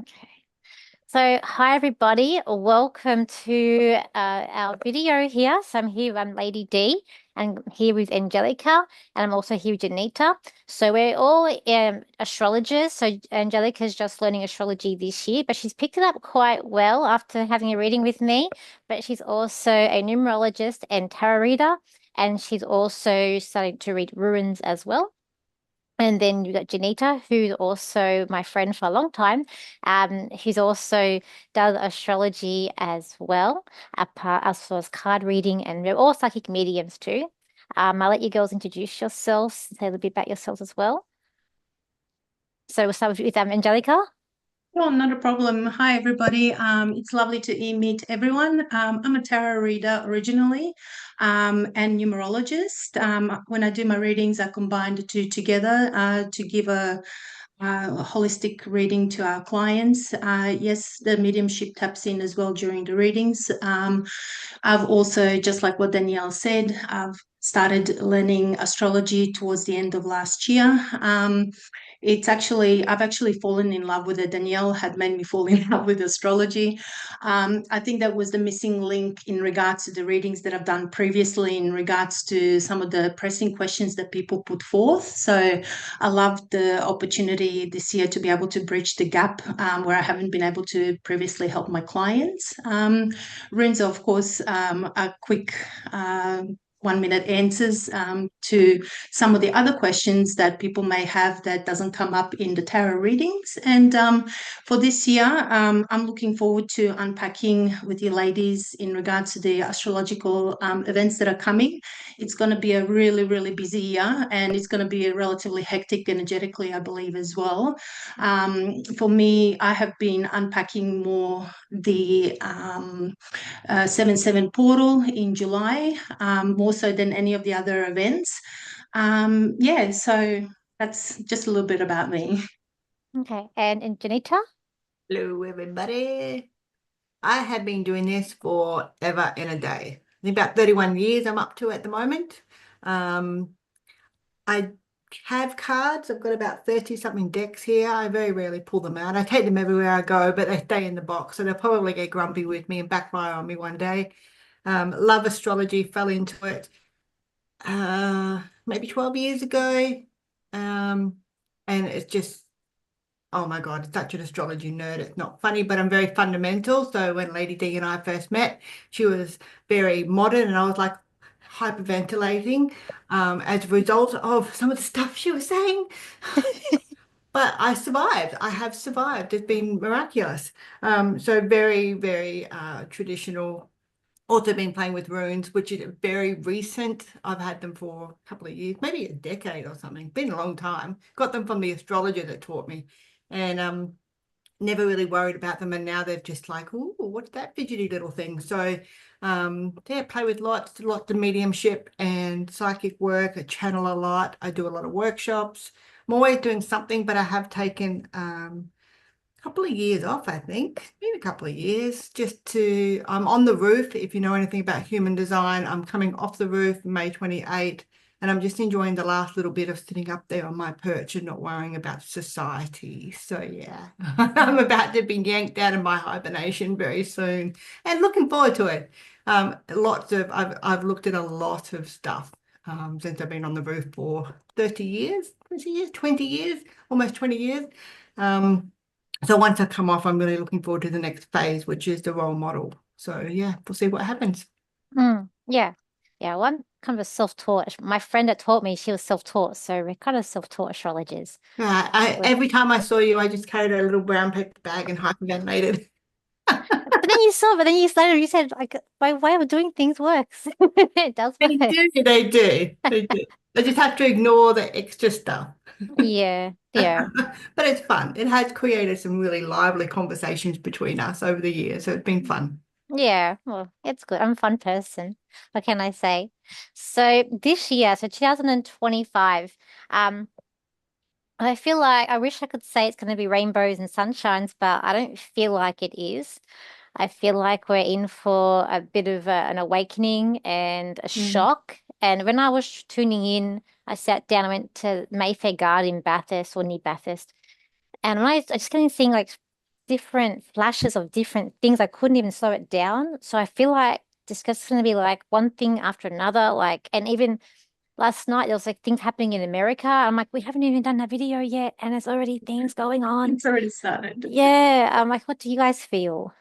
Okay. So, hi everybody. Welcome to our video here. So I'm Lady D, and I'm here with Angelica, and I'm also here with Johnita. So we're all astrologers. So Angelica's just learning astrology this year, but she's picked it up quite well after having a reading with me. But she's also a numerologist and tarot reader, and she's also starting to read runes as well. And then you got Janita, who's also my friend for a long time. Who's also does astrology as well, as well as card reading, and we're all psychic mediums too. I'll let you girls introduce yourselves, say a little bit about yourselves as well. So we'll start with Angelica. Oh, not a problem. Hi, everybody. It's lovely to meet everyone. I'm a tarot reader originally, and numerologist. When I do my readings, I combine the two together to give a holistic reading to our clients. Yes, the mediumship taps in as well during the readings. I've also, just like what Danielle said, I've started learning astrology towards the end of last year. I've actually fallen in love with it. Danielle had made me fall in love with astrology. I think that was the missing link in regards to the readings that I've done previously, in regards to some of the pressing questions that people put forth. So I loved the opportunity this year to be able to bridge the gap where I haven't been able to previously help my clients. Runes, of course, are quick. 1 minute answers to some of the other questions that people may have that doesn't come up in the tarot readings. And for this year, I'm looking forward to unpacking with you ladies in regards to the astrological events that are coming. It's going to be a really, really busy year, and it's going to be a relatively hectic energetically, I believe, as well. For me, I have been unpacking more the 7/7 portal in July, more so than any of the other events. Yeah, so that's just a little bit about me. Okay, and Janita. Hello, everybody. I have been doing this for ever and a day. I think about 31 years I'm up to at the moment. I have cards. I've got about 30 something decks here. I very rarely pull them out. I take them everywhere I go, but they stay in the box, so they'll probably get grumpy with me and backfire on me one day. Love astrology, fell into it maybe 12 years ago. And it's just, oh my God, it's such an astrology nerd. It's not funny, but I'm very fundamental. So when Lady D and I first met, she was very modern, and I was like hyperventilating as a result of some of the stuff she was saying. But I survived. I have survived. It's been miraculous. So very, very traditional. Also been playing with runes, which is very recent. I've had them for a couple of years, maybe a decade or something. Been a long time. Got them from the astrologer that taught me. And never really worried about them, and now they're just like, oh, what's that fidgety little thing? So yeah, play with lots of mediumship and psychic work. I channel a lot. I do a lot of workshops. I'm always doing something, but I have taken a couple of years off, I think, maybe a couple of years, I'm on the roof. If you know anything about human design, I'm coming off the roof May 28th. And I'm just enjoying the last little bit of sitting up there on my perch and not worrying about society. So yeah, I'm about to be yanked out of my hibernation very soon, and looking forward to it. I've looked at a lot of stuff since I've been on the roof for 20 years, almost 20 years. So once I come off, I'm really looking forward to the next phase, which is the role model. So yeah, we'll see what happens. Yeah. Yeah, well, I'm kind of a self-taught. My friend that taught me, she was self-taught, so we're kind of self-taught astrologers. Every time I saw you, I just carried a little brown paper bag and hyperventilated. But then you started, you said, like, my way of doing things works. It does They work. do, they do, they do. I just have to ignore the extra stuff. Yeah, yeah, But it's fun. It has created some really lively conversations between us over the years, so it's been fun. yeah. Well, it's good. I'm a fun person. What can I say? So this year, so 2025, I feel like I wish I could say it's going to be rainbows and sunshines, but I don't feel like it is. I feel like we're in for a bit of an awakening and a Mm. shock. And when I was tuning in, I sat down, I went to Mayfair Garden in Bathurst or near Bathurst. And when I just kept seeing like different flashes of different things. I couldn't even slow it down. So I feel like it's just going to be like one thing after another. Like, and even last night there was like things happening in America. I'm like, we haven't even done that video yet, and there's already things going on. It's already started. Yeah. I'm like, what do you guys feel?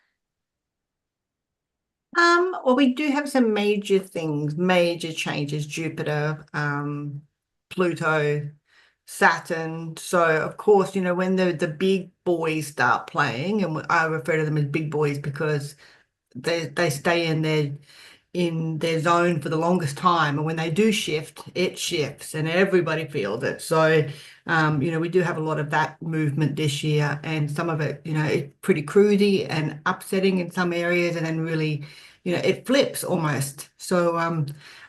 Well, we do have some major things, major changes, Jupiter, Pluto, Saturn. So of course, when the big boys start playing, and I refer to them as big boys because they stay in their zone for the longest time. And when they do shift, it shifts and everybody feels it. So, we do have a lot of that movement this year, and some of it, it's pretty cruisy and upsetting in some areas, and then really, it flips almost. So,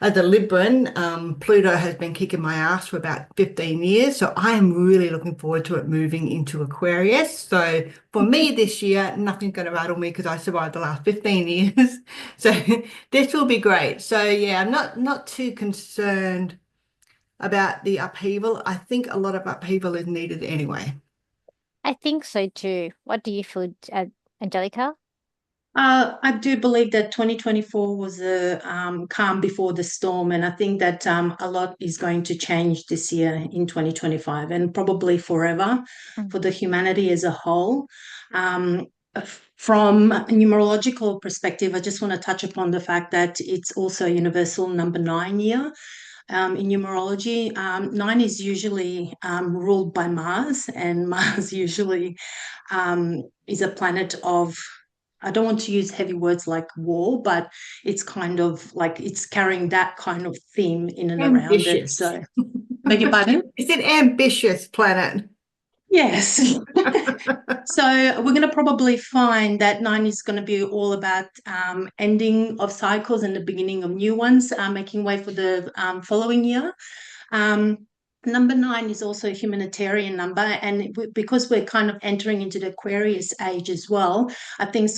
as a Libran, Pluto has been kicking my ass for about 15 years. So I am really looking forward to it moving into Aquarius. So for me this year, nothing's going to rattle me because I survived the last 15 years. So this will be great. So yeah, I'm not too concerned about the upheaval. I think a lot of upheaval is needed anyway. I think so too. What do you feel, Angelica? I do believe that 2024 was a calm before the storm, and I think that a lot is going to change this year in 2025 and probably forever Mm. for the humanity as a whole. Um, from a numerological perspective, I just want to touch upon the fact that it's also universal number 9 year. In numerology, 9 is usually ruled by Mars, and Mars usually is a planet of, I don't want to use heavy words like war, but it's kind of like it's carrying that kind of theme in and around it. Ambitious. So, beg your pardon? It's an ambitious planet. Yes. So we're going to probably find that 9 is going to be all about ending of cycles and the beginning of new ones, making way for the following year. Um, Number 9 is also a humanitarian number, and because we're kind of entering into the Aquarius age as well, I think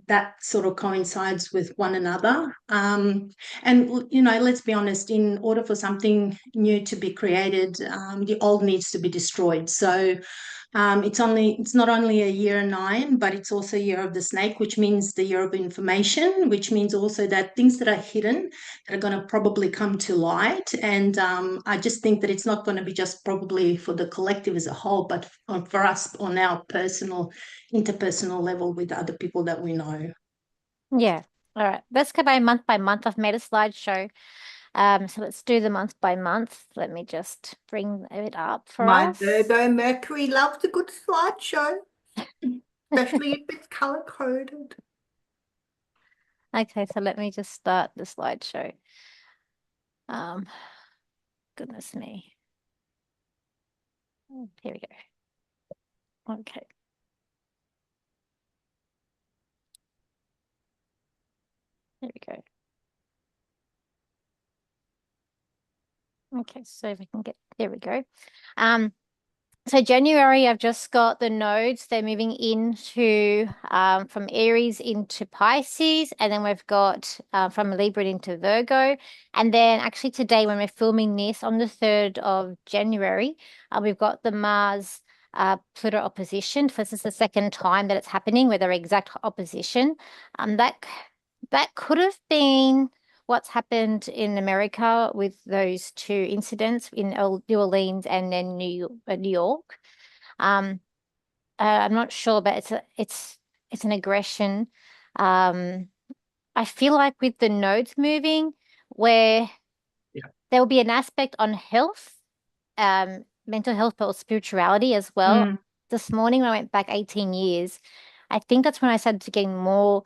that sort of coincides with one another. And let's be honest, in order for something new to be created, the old needs to be destroyed. So it's not only a year 9, but it's also a year of the snake, which means the year of information, which means also that things that are hidden that are going to probably come to light. And I just think that it's not going to be just probably for the collective as a whole, but for us on our personal, interpersonal level with other people that we know. Yeah. All right. Let's go by month. I've made a slideshow. So let's do the month by month. Let me just bring it up for My us. Virgo Mercury loves a good slideshow, especially if it's color coded. Okay, so let me just start the slideshow. Um, Goodness me. Here we go. Okay. There we go. Okay, so if we can get, there we go. So January, I've just got the nodes. They're moving into from Aries into Pisces, and then we've got from Libra into Virgo. And then actually today, when we're filming this on the 3rd of January, we've got the Mars Pluto opposition. So this is the second time that it's happening with their exact opposition. That could have been what's happened in America with those two incidents in New Orleans and then New York. Um, I'm not sure, but it's an aggression. I feel like with the nodes moving, where Yeah. there will be an aspect on health, mental health, but spirituality as well. Mm. This morning when I went back 18 years, I think that's when I started to getting more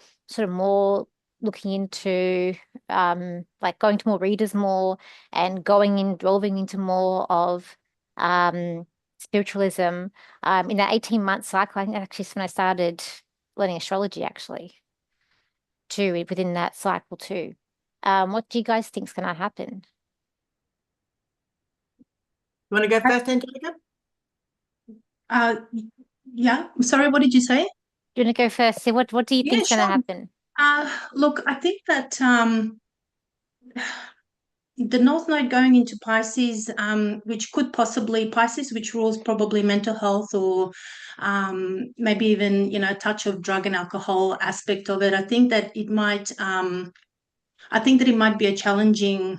looking into like going to more readers more and delving into more of spiritualism. In that 18-month cycle, I think actually is when I started learning astrology actually too, within that cycle too. What do you guys think is gonna happen? You want to go first, Angelica? Uh, yeah, sorry, what did you say? Do you want to go first? See what do you Yeah, think is gonna sure. happen? Look, I think that the North Node going into Pisces, which could possibly Pisces, which rules probably mental health or maybe even a touch of drug and alcohol aspect of it. I think that it might. I think that it might be a challenging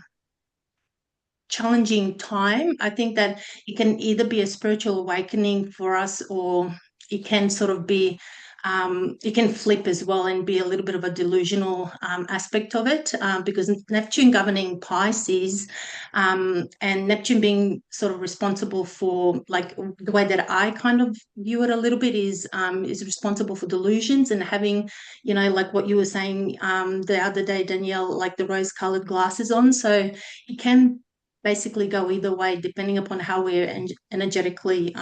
time. I think that it can either be a spiritual awakening for us, or it can sort of be, it can flip as well and be a little bit of a delusional aspect of it, because Neptune governing Pisces, and Neptune being sort of responsible for, like, the way that I kind of view it a little bit is responsible for delusions and having, like what you were saying the other day, Danielle, like the rose-colored glasses on. So it can basically go either way, depending upon how we're energetically,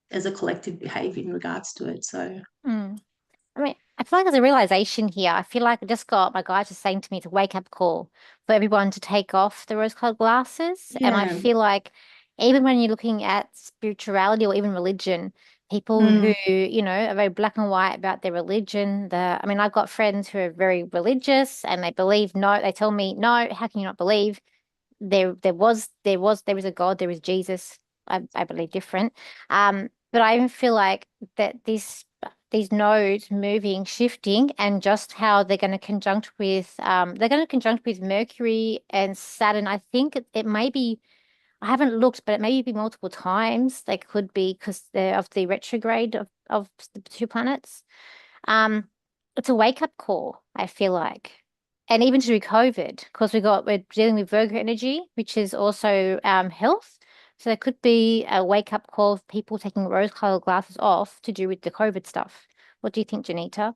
as a collective, behave in regards to it. So, Mm. I mean, I feel like there's a realization here. I feel like I just got my guide just saying to me it's a wake up call for everyone to take off the rose-colored glasses. And I yeah. feel like even when you're looking at spirituality or even religion, people who, Mm, are very black and white about their religion, I mean, I've got friends who are very religious and they believe no, they tell me, no, how can you not believe? There is a God, there is Jesus. I believe different. But I even feel like that these nodes moving, shifting, and just how they're going to conjunct with Mercury and Saturn. I think it may be, I haven't looked, but it may be multiple times. They could be because they're of the retrograde of the two planets. Um, it's a wake-up call, I feel like. And even through COVID, because we're dealing with Virgo energy, which is also health. So there could be a wake-up call of people taking rose-colored glasses off to do with the COVID stuff. What do you think, Janita?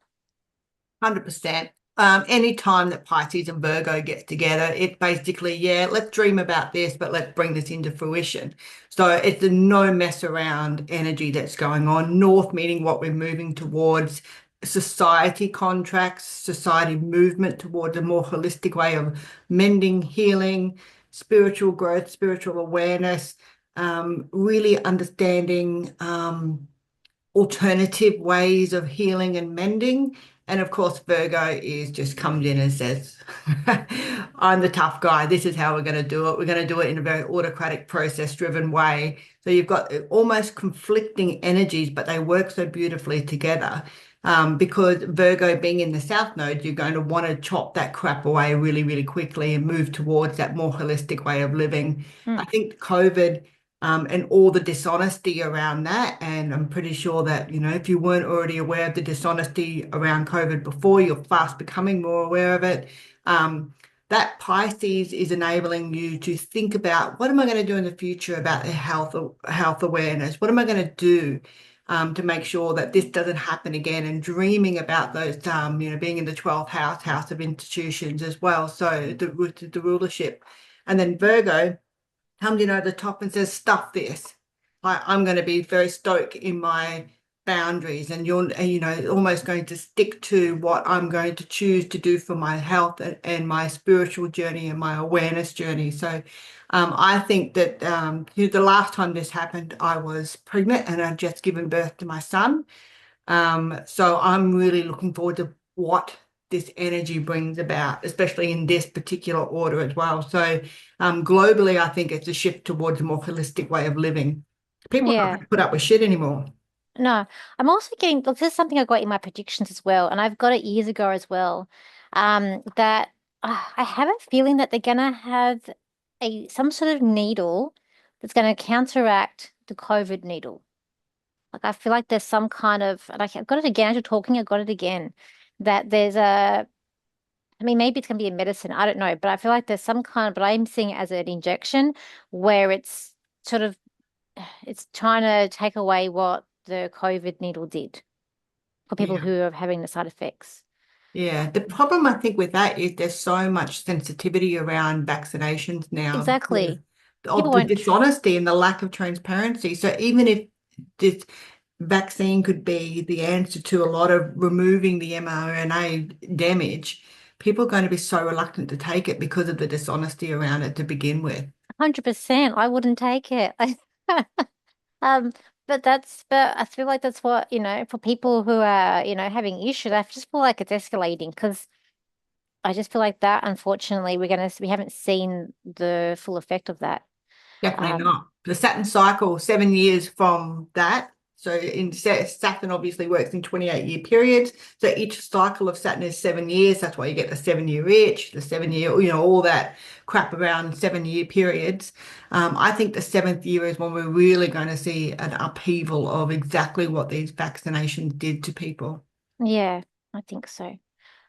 100%. Any time that Pisces and Virgo gets together, it basically, yeah, let's dream about this, but let's bring this into fruition. So it's a no mess around energy that's going on. North meaning what we're moving towards, society contracts, society movement towards a more holistic way of mending, healing, spiritual growth, spiritual awareness, really understanding alternative ways of healing and mending. And of course, Virgo is just comes in and says, I'm the tough guy. This is how we're going to do it. We're going to do it in a very autocratic, process-driven way. So you've got almost conflicting energies, but they work so beautifully together. Because Virgo being in the South Node, you're going to want to chop that crap away really, really quickly and move towards that more holistic way of living. I Mm. think COVID and all the dishonesty around that. And I'm pretty sure that, if you weren't already aware of the dishonesty around COVID before, you're fast becoming more aware of it. That Pisces is enabling you to think about, what am I going to do in the future about the health awareness? What am I going to do to make sure that this doesn't happen again? And dreaming about those, being in the 12th house of institutions as well. So the rulership. And then Virgo comes in over the top and says, stuff this. I'm going to be very stoic in my boundaries, and you're, almost going to stick to what I'm going to choose to do for my health and my spiritual journey and my awareness journey. So I think that the last time this happened, I was pregnant and I'd just given birth to my son. So I'm really looking forward to what this energy brings about, especially in this particular order as well. So globally, I think it's a shift towards a more holistic way of living. People aren't going Yeah. to put up with shit anymore. No, I'm also getting, look, this is something I got in my predictions as well, and I've got it years ago as well. That I have a feeling that they're gonna have some sort of needle that's gonna counteract the COVID needle. Like I feel like there's some kind of, like I've got it again as you're talking, I got it again. That there's I mean, maybe it's gonna be a medicine, I don't know, but I feel like there's some kind of, but I'm seeing it as an injection where sort of it's trying to take away what the COVID needle did for people Yeah. who are having the side effects. Yeah. The problem I think with that is there's so much sensitivity around vaccinations now because Exactly. People of the won't, dishonesty and the lack of transparency. So even if this vaccine could be the answer to a lot of removing the mRNA damage, people are going to be so reluctant to take it because of the dishonesty around it to begin with. 100%, I wouldn't take it. Um, but I feel like that's what, for people who are, having issues, I just feel like it's escalating because I just feel like that, unfortunately, we haven't seen the full effect of that. Definitely Um, not. The Saturn cycle, 7 years from that. So in Saturn obviously works in 28-year periods. So each cycle of Saturn is 7 years. That's why you get the 7-year itch, the 7-year, all that crap around 7-year periods. I think the seventh year is when we're really going to see an upheaval of exactly what these vaccinations did to people. yeah, I think so.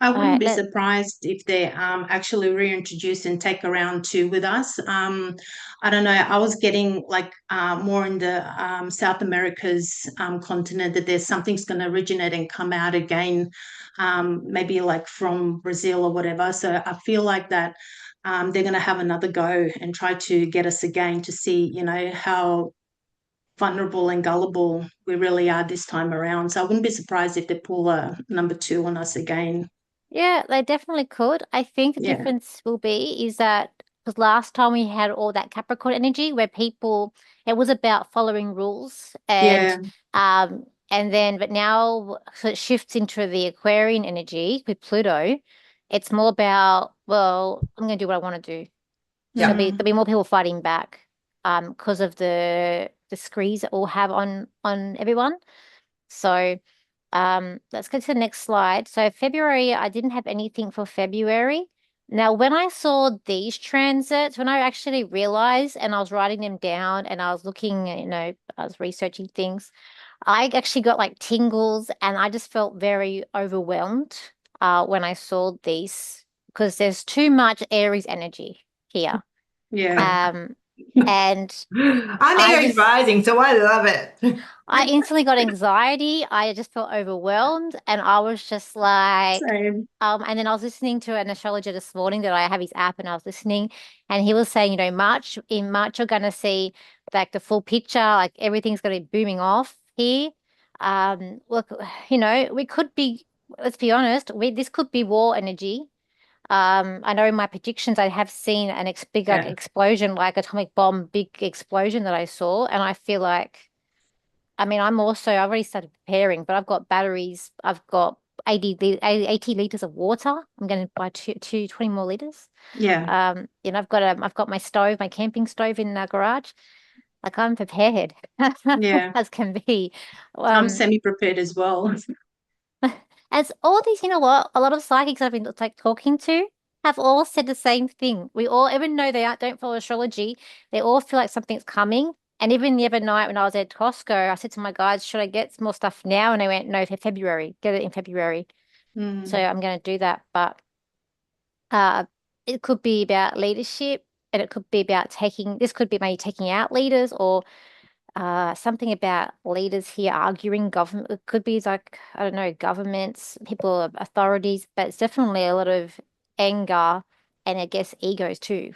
I All wouldn't right, be surprised if they actually reintroduce and take around two with us. I don't know. I was getting like more in the South America's continent that there's something's going to originate and come out again, maybe like from Brazil or whatever. So I feel like that they're going to have another go and try to get us again to see, how vulnerable and gullible we really are this time around. So I wouldn't be surprised if they pull a number two on us again. yeah, they definitely could. I think the Yeah. difference will be is that because last time we had all that Capricorn energy where people it was about following rules Yeah. and then but now so it shifts into the Aquarian energy with Pluto. It's more about, well, I'm gonna do what I want to do. So Yeah. there'll be more people fighting back because of the screes that all have on everyone. So let's go to the next slide. So February, I didn't have anything for February. Now, when I saw these transits, when I actually realized and I was writing them down and I was looking, I was researching things, I actually got like tingles and I just felt very overwhelmed when I saw these because there's too much Aries energy here. Yeah. Um, and I'm I Aries just rising, so I love it. I instantly got anxiety. I just felt overwhelmed, and I was just like, Same. and then I was listening to an astrologer this morning that I have his app, and I was listening, and he was saying, in March you're gonna see like the full picture, like everything's gonna be booming off here. Look, we could be, let's be honest, this could be war energy. I know in my predictions I have seen an ex big like Yeah. explosion, like atomic bomb, big explosion that I saw, and I feel like. I mean, I've already started preparing, but I've got batteries. I've got 80 liters of water. I'm going to buy 20 more liters. Yeah. I've got my stove, my camping stove in the garage. Like I'm prepared Yeah. as can be. I'm Um, semi-prepared as well. as all these, you know what, a lot of psychics I've been like talking to have all said the same thing. We all, even though don't follow astrology, they all feel like something's coming. And even the other night when I was at Costco, I said to my guys, should I get more stuff now? And they went, no, for February, get it in February. So Mm. I'm going to do that. But uh, it could be about leadership and it could be about this could be maybe taking out leaders or something about leaders here arguing government. It could be like, I don't know, governments, people, authorities, but it's definitely a lot of anger and I guess egos too.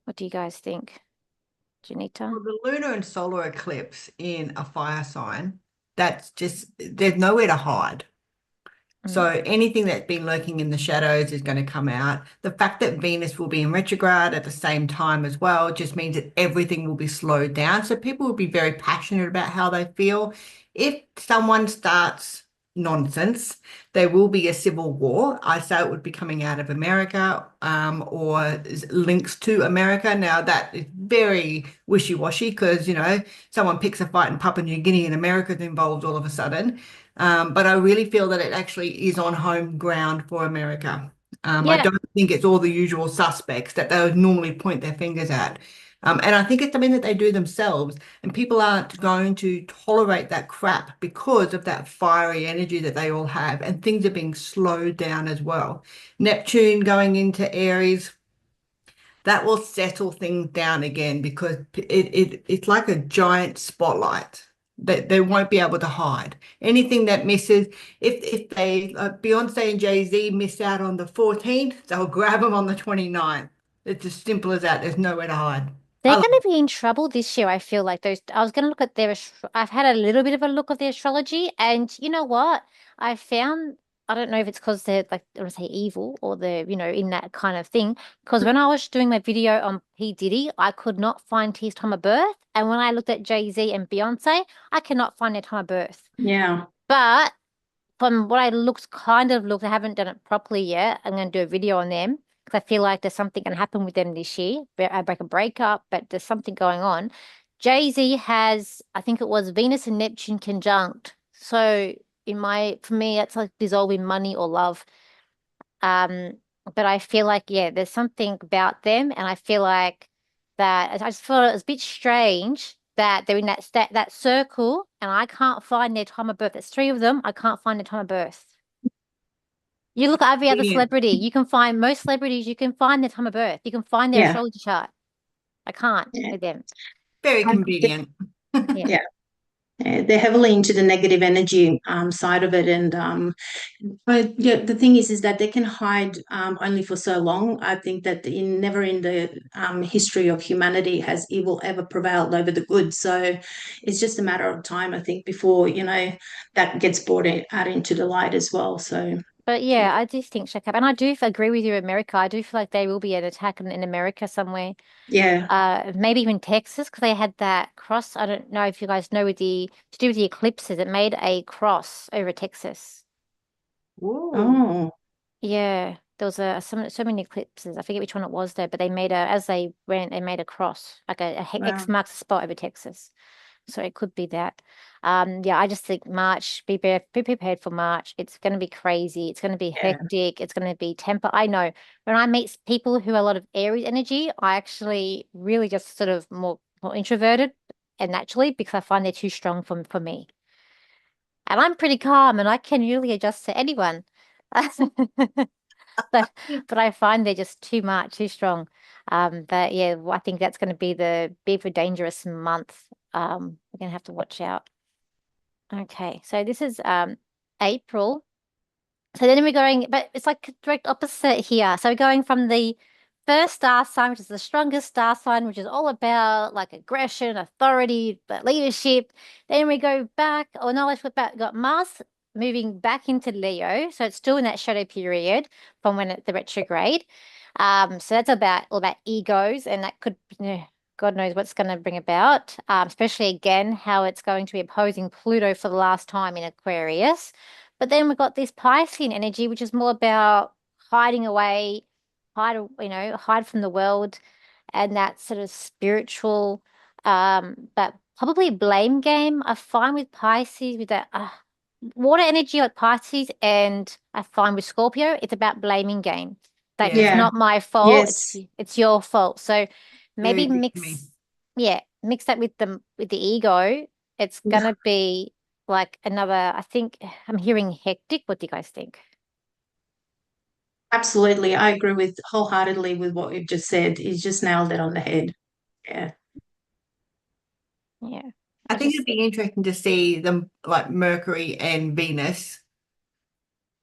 What do you guys think, Janita? Well, the lunar and solar eclipse in a fire sign, there's nowhere to hide. So Mm. anything that's been lurking in the shadows is going to come out. The fact that Venus will be in retrograde at the same time as well just means that everything will be slowed down. So people will be very passionate about how they feel. If someone starts nonsense, there will be a civil war. I say it would be coming out of America, or links to America. Now that is very wishy-washy because, someone picks a fight in Papua New Guinea and America's involved all of a sudden. But I really feel that it actually is on home ground for America. I Yeah, don't think it's all the usual suspects that they would normally point their fingers at. And I think it's something that they do themselves, and people aren't going to tolerate that crap because of that fiery energy that they all have, and things are being slowed down as well. Neptune going into Aries, that will settle things down again because it's like a giant spotlight that they won't be able to hide. Anything that misses, if they Beyonce and Jay-Z miss out on the 14th, they'll grab them on the 29th. It's as simple as that. There's nowhere to hide. they're I love going to be in trouble this year. I feel like those. I was going to look at I've had a little bit of a look of their astrology, and you know what? I found. I don't know if it's because they're like I want to say evil or they're in that kind of thing. Because when I was doing my video on P Diddy, I could not find his time of birth, and when I looked at Jay-Z and Beyonce, I cannot find their time of birth. Yeah. But from what I I haven't done it properly yet. I'm going to do a video on them because I feel like there's something going to happen with them this year. Like a breakup, but there's something going on. Jay-Z has, I think it was Venus and Neptune conjunct. So for me, it's like dissolving money or love. Um, but I feel like, yeah, there's something about them, and I feel like that I just feel it was a bit strange that they're in that circle, and I can't find their time of birth. There's three of them. I can't find their time of birth. You look at every other Convenient. celebrity. You can find most celebrities. You can find their time of birth. You can find their Yeah. astrology chart. I can't Yeah. with them. Very Um, convenient. Yeah. yeah. They're heavily into the negative energy side of it, and but yeah, the thing is that they can hide only for so long. I think that never in the history of humanity has evil ever prevailed over the good. So it's just a matter of time, I think, before that gets brought out into the light as well. So But yeah, I do think check up, and I do agree with you, America. I do feel like there will be an attack in America somewhere. yeah. Maybe even Texas because they had that cross. I don't know if you guys know to do with the eclipses, it made a cross over Texas. Ooh. Oh, Yeah, there was so many eclipses. I forget which one it was though, but they made as they went, they made a cross, like X wow. marks the spot over Texas. So it could be that. Yeah, I just think March, be prepared for March. It's going to be crazy. It's going to be Yeah. hectic. It's going to be temper. I know when I meet people who are a lot of Aries energy, I actually really just sort of more introverted and naturally because I find they're too strong for me. And I'm pretty calm and I can really adjust to anyone. But but I find they're just too much, too strong. But yeah, I think that's going to be the big for dangerous month. We're gonna have to watch out. Okay, so this is April. So then we're going, but it's like direct opposite here. So we're going from the first star sign, which is the strongest star sign, which is all about like aggression, authority, but leadership. Then we go back, or no, let's go back, got Mars moving back into Leo. So it's still in that shadow period from when the retrograde. So that's about all about egos, and that could, God knows what's going to bring about, especially again, how it's going to be opposing Pluto for the last time in Aquarius. But then we've got this Piscean energy, which is more about hiding away, hide from the world and that sort of spiritual, but probably blame game. I find with Pisces, with that water energy like Pisces, and I find with Scorpio, it's about blaming game. Like it's Yeah, Yeah. not my fault, Yes. it's your fault. So very maybe big for me. mix that with the ego. It's gonna be like another, I think I'm hearing hectic. What do you guys think? Absolutely. I agree with wholeheartedly with what you've just said. He's just nailed it on the head. Yeah. Yeah. I I think just it'd be interesting to see them like Mercury and Venus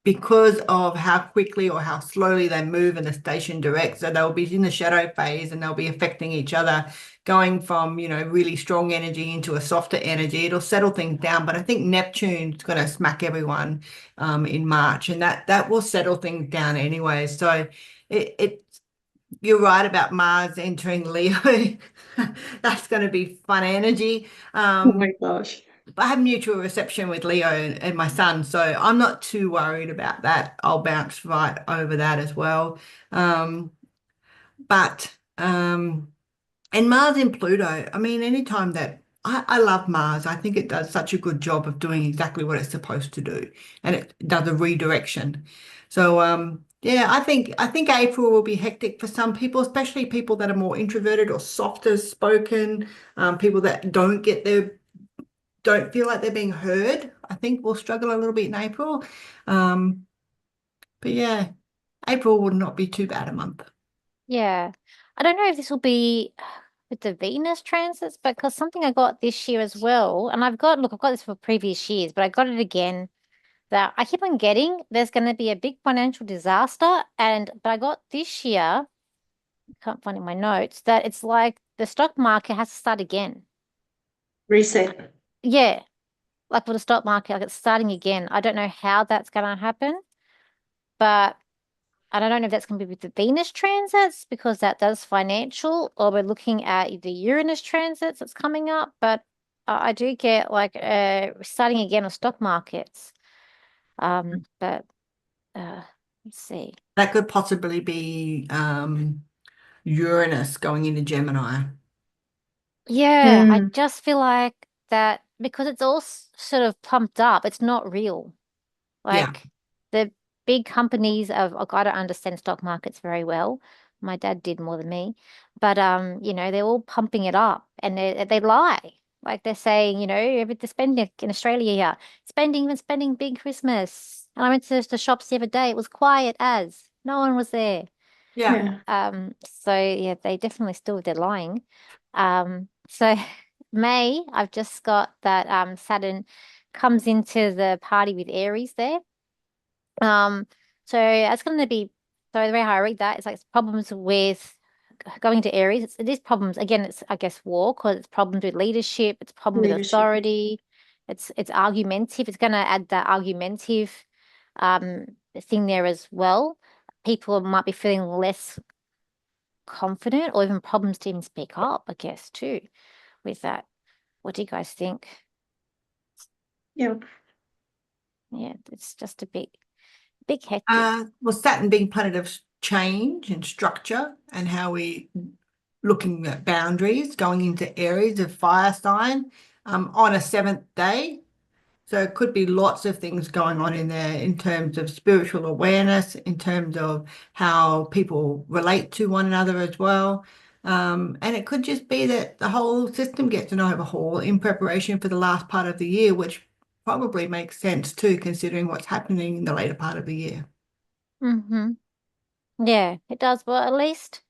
because of how quickly or how slowly they move in the station direct. So they'll be in the shadow phase and they'll be affecting each other, going from, really strong energy into a softer energy. It'll settle things down. But I think Neptune's going to smack everyone in March, and that will settle things down anyway. So it you're right about Mars entering Leo. That's going to be fun energy. Oh my gosh. I have mutual reception with Leo and my son, so I'm not too worried about that. I'll bounce right over that as well. Um, but and Mars in Pluto, I mean, anytime that I love Mars, I think it does such a good job of doing exactly what it's supposed to do, and it does a redirection. So yeah, I think April will be hectic for some people, especially people that are more introverted or softer spoken, people that don't feel like they're being heard. I think will struggle a little bit in April. Um, but yeah, April would not be too bad a month. Yeah. I don't know if this will be with the Venus transits, but because something I got this year as well, and I've got this for previous years, but I got it again that I keep on getting. There's going to be a big financial disaster, but I got this year, can't find it in my notes, that it's like the stock market has to start again. Reset. Yeah, like for the stock market, like it's starting again. I don't know how that's going to happen, but and I don't know if that's going to be with the Venus transits because that does financial, or we're looking at the Uranus transits that's coming up. But I do get like starting again on stock markets. But let's see. That could possibly be Uranus going into Gemini. Yeah, I Mm, just feel like that because it's all sort of pumped up, it's not real. Yeah, Like the big companies of, like, I don't understand stock markets very well. My dad did more than me. But they're all pumping it up and they lie. Like they're saying, they're spending in Australia here, spending big Christmas. And I went to the shops the other day. It was quiet as no one was there. yeah. yeah. So yeah, they definitely still they're lying. So May, I've just got that Saturn comes into the party with Aries there. Um, so it's going to be so the way how I read that is like problems with going to Aries. It is problems again. It's I guess war because it's problems with leadership. It's problem with Leadership. authority. It's argumentative. It's going to add that argumentative um thing there as well. People might be feeling less confident or even problems to even speak up, I guess, too, with that. What do you guys think? Yeah. Yeah, it's just a bit hectic. Well, Saturn being planet of change and structure and how we looking at boundaries going into Aries of fire sign on a seventh day. So it could be lots of things going on in there in terms of spiritual awareness, in terms of how people relate to one another as well. And it could just be that the whole system gets an overhaul in preparation for the last part of the year, which probably makes sense too, considering what's happening in the later part of the year. Mm-hmm. Yeah, it does. Well, at least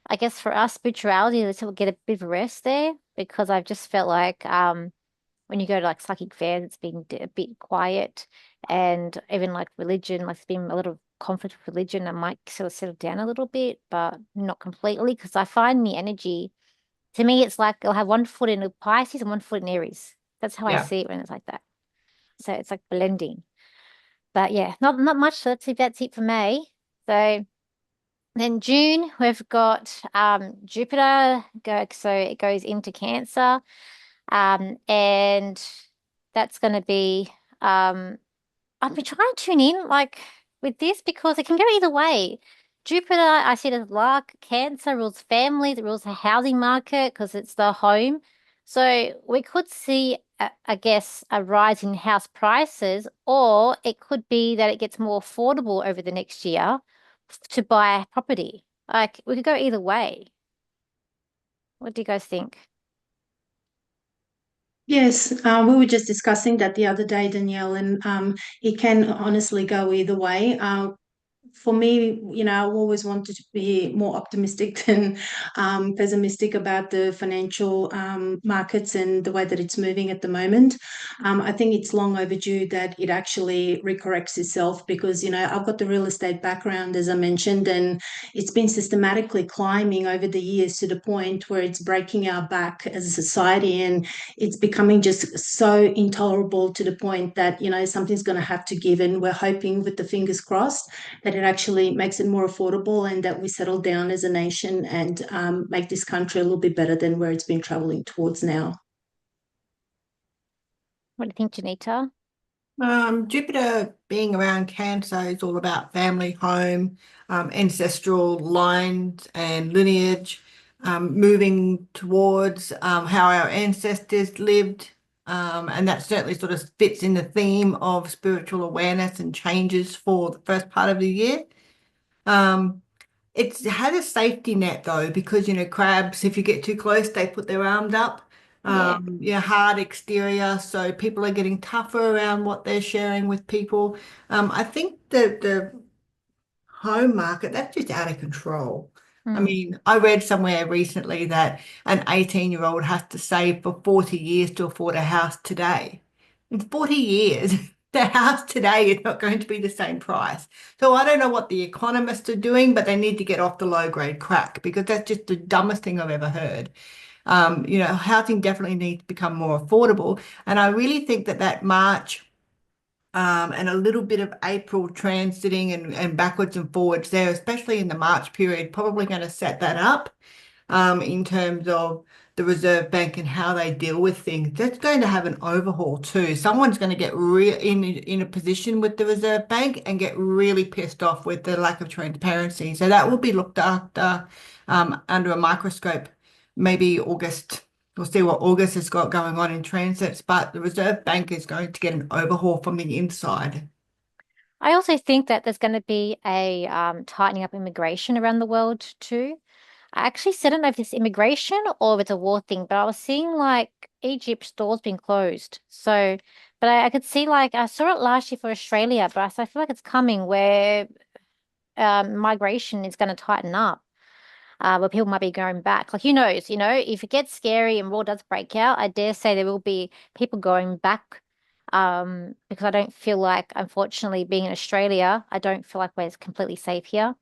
I guess for us, spirituality, let's all get a bit of a rest there because I've just felt like when you go to like psychic fairs, it's been a bit quiet, and even like religion, like there's been a lot of conflict with religion. I might sort of settle down a little bit, but not completely because I find the energy. To me, it's like I'll have one foot in a Pisces and one foot in Aries. That's how I Yeah. see it when it's like that. So it's like blending. But yeah, not much. So that's it for May. So then June, we've got Jupiter so it goes into Cancer. And that's going to be I've been trying to tune in like with this because it can go either way. Jupiter, I see it as luck. Cancer rules families, it rules the housing market because it's the home. So we could see, I guess, a rise in house prices, or it could be that it gets more affordable over the next year to buy property. Like we could go either way. What do you guys think? Yes, we were just discussing that the other day, Danielle, and it can honestly go either way. For me, I always wanted to be more optimistic than pessimistic about the financial markets and the way that it's moving at the moment. I think it's long overdue that it actually recorrects itself because, I've got the real estate background, as I mentioned, and it's been systematically climbing over the years to the point where it's breaking our back as a society and it's becoming just so intolerable to the point that, something's going to have to give. And we're hoping with the fingers crossed that it actually makes it more affordable and that we settle down as a nation and make this country a little bit better than where it's been traveling towards now. What do you think, Janita? Jupiter being around Cancer is all about family, home, ancestral lines and lineage, moving towards how our ancestors lived. And that certainly sort of fits in the theme of spiritual awareness and changes for the first part of the year. Um, it's had a safety net though, because crabs, if you get too close, they put their arms up. Yeah. Hard exterior, so people are getting tougher around what they're sharing with people. I think the home market, that's just out of control. I Mm. mean, I read somewhere recently that an 18-year-old has to save for 40 years to afford a house today. In 40 years, the house today is not going to be the same price. So I don't know what the economists are doing, but they need to get off the low grade crack because that's just the dumbest thing I've ever heard. Housing definitely needs to become more affordable. And I really think that March and a little bit of April transiting and backwards and forwards there, especially in the March period, probably going to set that up in terms of the Reserve Bank and how they deal with things. That's going to have an overhaul too. Someone's going to get in a position with the Reserve Bank and get really pissed off with the lack of transparency. So that will be looked after under a microscope. Maybe August. We'll see what August has got going on in transits, but the Reserve Bank is going to get an overhaul from the inside. I also think that there's going to be a tightening up immigration around the world too. I actually said I don't know if it's immigration or if it's a war thing, but I was seeing like Egypt stores being closed. So, but I could see like I saw it last year for Australia, but I feel like it's coming where migration is going to tighten up. Where people might be going back. Like, who knows, if it gets scary and war does break out, I dare say there will be people going back. Because I don't feel like, unfortunately, being in Australia, I don't feel like we're completely safe here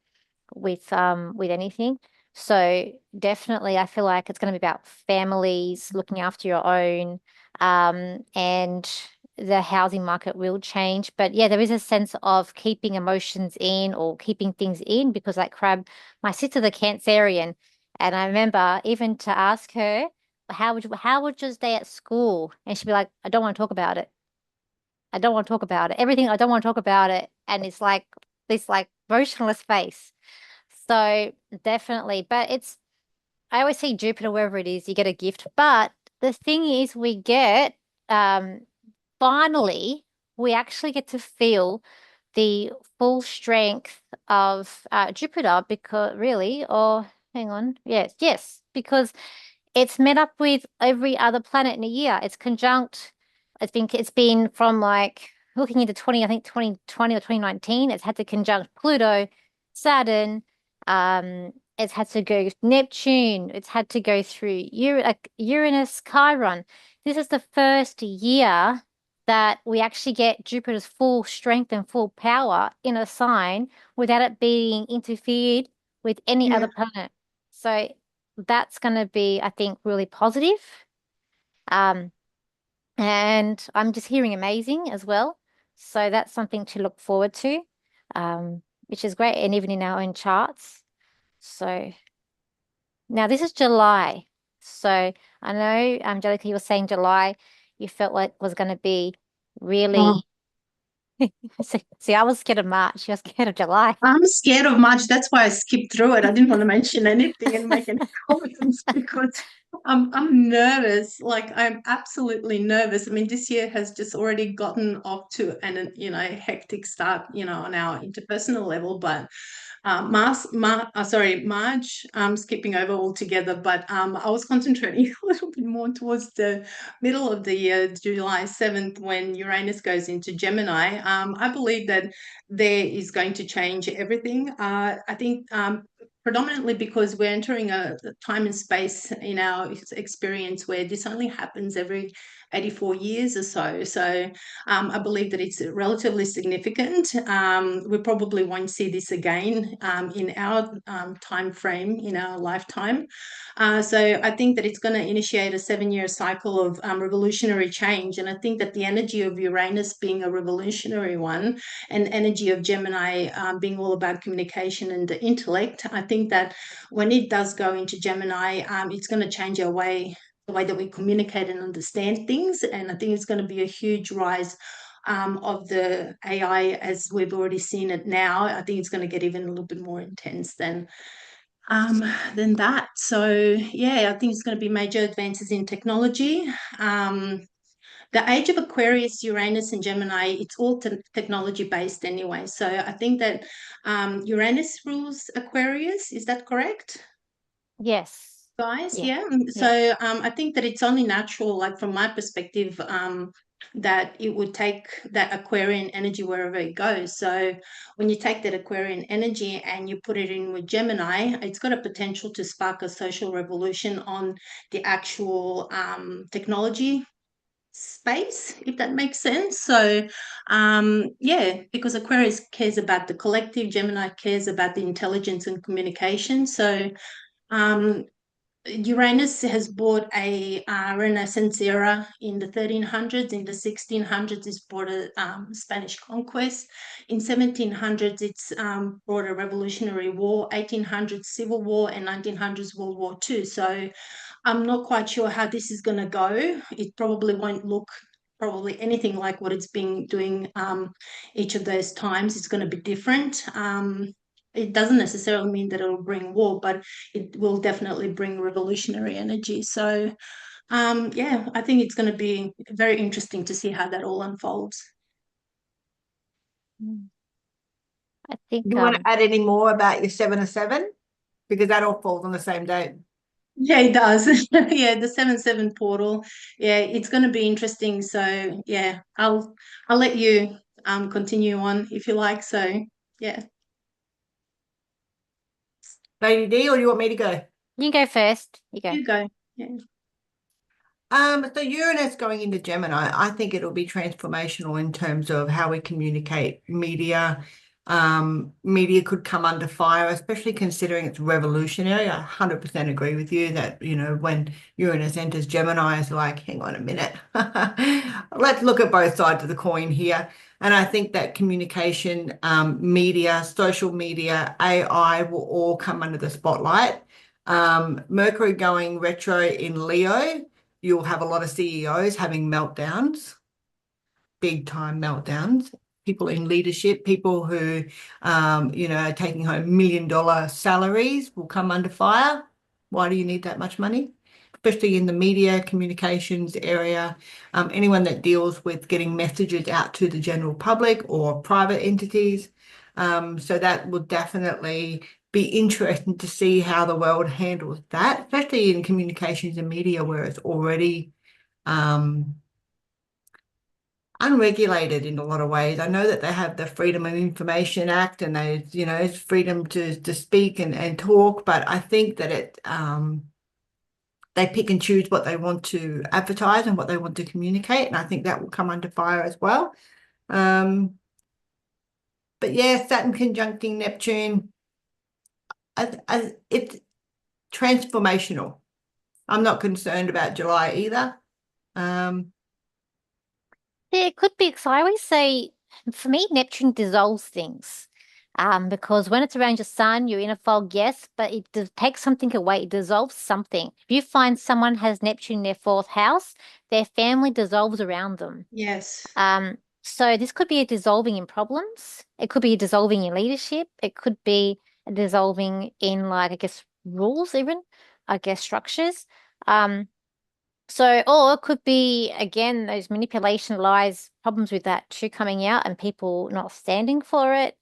with anything. So definitely I feel like it's going to be about families looking after your own, and the housing market will change. But yeah, there is a sense of keeping emotions in or keeping things in because like my sister's a Cancerian, and I remember even to ask her, how would your day at school? And she'd be like, I don't want to talk about it. I don't want to talk about it. Everything, I don't want to talk about it. And it's like this like motionless face. So definitely, but I always see Jupiter wherever it is, you get a gift. But the thing is, um, finally, we actually get to feel the full strength of Jupiter because really, or hang on, yes, because it's met up with every other planet in a year. It's conjunct. I think it's been from like looking into 2020 or 2019, it's had to conjunct Pluto, Saturn, it's had to go Neptune, it's had to go through Uranus, Chiron. This is the first year that we actually get Jupiter's full strength and full power in a sign without it being interfered with any Yeah. other planet. So that's going to be, I think, really positive. Um, and I'm just hearing amazing as well. So that's something to look forward to, which is great. And even in our own charts. So now this is July. So I know, Angelica, you were saying July, you felt like was going to be Oh, really. See, I was scared of March. You're scared of July. I'm scared of March. That's why I skipped through it. I didn't want to mention anything and make any comments because I'm nervous. Like I'm absolutely nervous. I mean, this year has just already gotten off to an hectic start, on our interpersonal level. But March, I'm skipping over altogether, but I was concentrating a little bit more towards the middle of the year, July 7th, when Uranus goes into Gemini. I believe that there is going to change everything. I think predominantly because we're entering a time and space in our experience where this only happens every 84 years or so. So I believe that it's relatively significant. We probably won't see this again in our time frame, in our lifetime. So I think that it's going to initiate a 7-year cycle of revolutionary change. And I think that the energy of Uranus being a revolutionary one and energy of Gemini being all about communication and the intellect, I think that when it does go into Gemini, it's going to change the way that we communicate and understand things. And I think it's going to be a huge rise of the AI as we've already seen it now. I think it's going to get even a little bit more intense than that. So yeah, I think it's going to be major advances in technology. The age of Aquarius, Uranus, and Gemini, it's all technology based anyway. So I think that Uranus rules Aquarius. Is that correct, Yes. guys? Yeah. Yeah. Yeah. So I think that it's only natural, like from my perspective, that it would take that Aquarian energy wherever it goes. So when you take that Aquarian energy and you put it in with Gemini, it's got a potential to spark a social revolution on the actual technology space, if that makes sense. So yeah, because Aquarius cares about the collective, Gemini cares about the intelligence and communication. So um Uranus has brought a Renaissance era in the 1300s. In the 1600s, it's brought a Spanish conquest. In 1700s, it's brought a Revolutionary War. 1800s Civil War, and 1900s World War II. So I'm not quite sure how this is going to go. It probably won't look probably anything like what it's been doing each of those times. It's going to be different. It doesn't necessarily mean that it'll bring war, but it will definitely bring revolutionary energy. So, yeah, I think it's going to be very interesting to see how that all unfolds. I think You want to add any more about your 7 of 7? Because that all falls on the same date. Yeah, it does. Yeah, the 7/7 portal. Yeah, it's going to be interesting. So, yeah, I'll let you continue on if you like. So, yeah, Lady D, or you want me to go? you can go first. You go. you go. Yeah. So Uranus going into Gemini, I think it'll be transformational in terms of how we communicate media. Media could come under fire, especially considering it's revolutionary. I 100% agree with you that, when Uranus enters Gemini, it's like, hang on a minute. Let's look at both sides of the coin here. And I think that communication, media, social media, AI will all come under the spotlight. Mercury going retro in Leo, you'll have a lot of CEOs having meltdowns, big time meltdowns. People in leadership, people who, are taking home $1 million salaries will come under fire. Why do you need that much money? Especially in the media communications area, anyone that deals with getting messages out to the general public or private entities. So that will definitely be interesting to see how the world handles that, especially in communications and media where it's already unregulated in a lot of ways. I know that they have the Freedom of Information Act and it's freedom to speak and talk, but I think that they pick and choose what they want to advertise and what they want to communicate, and I think that will come under fire as well. But yeah, Saturn conjuncting Neptune, it's transformational. I'm not concerned about July either. Yeah, it could be because I always say, for me, Neptune dissolves things. Because when it's around your sun, you're in a fog, yes, but it takes something away. It dissolves something. If you find someone has Neptune in their fourth house, their family dissolves around them. Yes. So this could be a dissolving in problems. It could be a dissolving in leadership. It could be a dissolving in like, I guess, rules even, I guess, structures. Um, or it could be, again, those manipulation lies, problems with that too coming out and people not standing for it.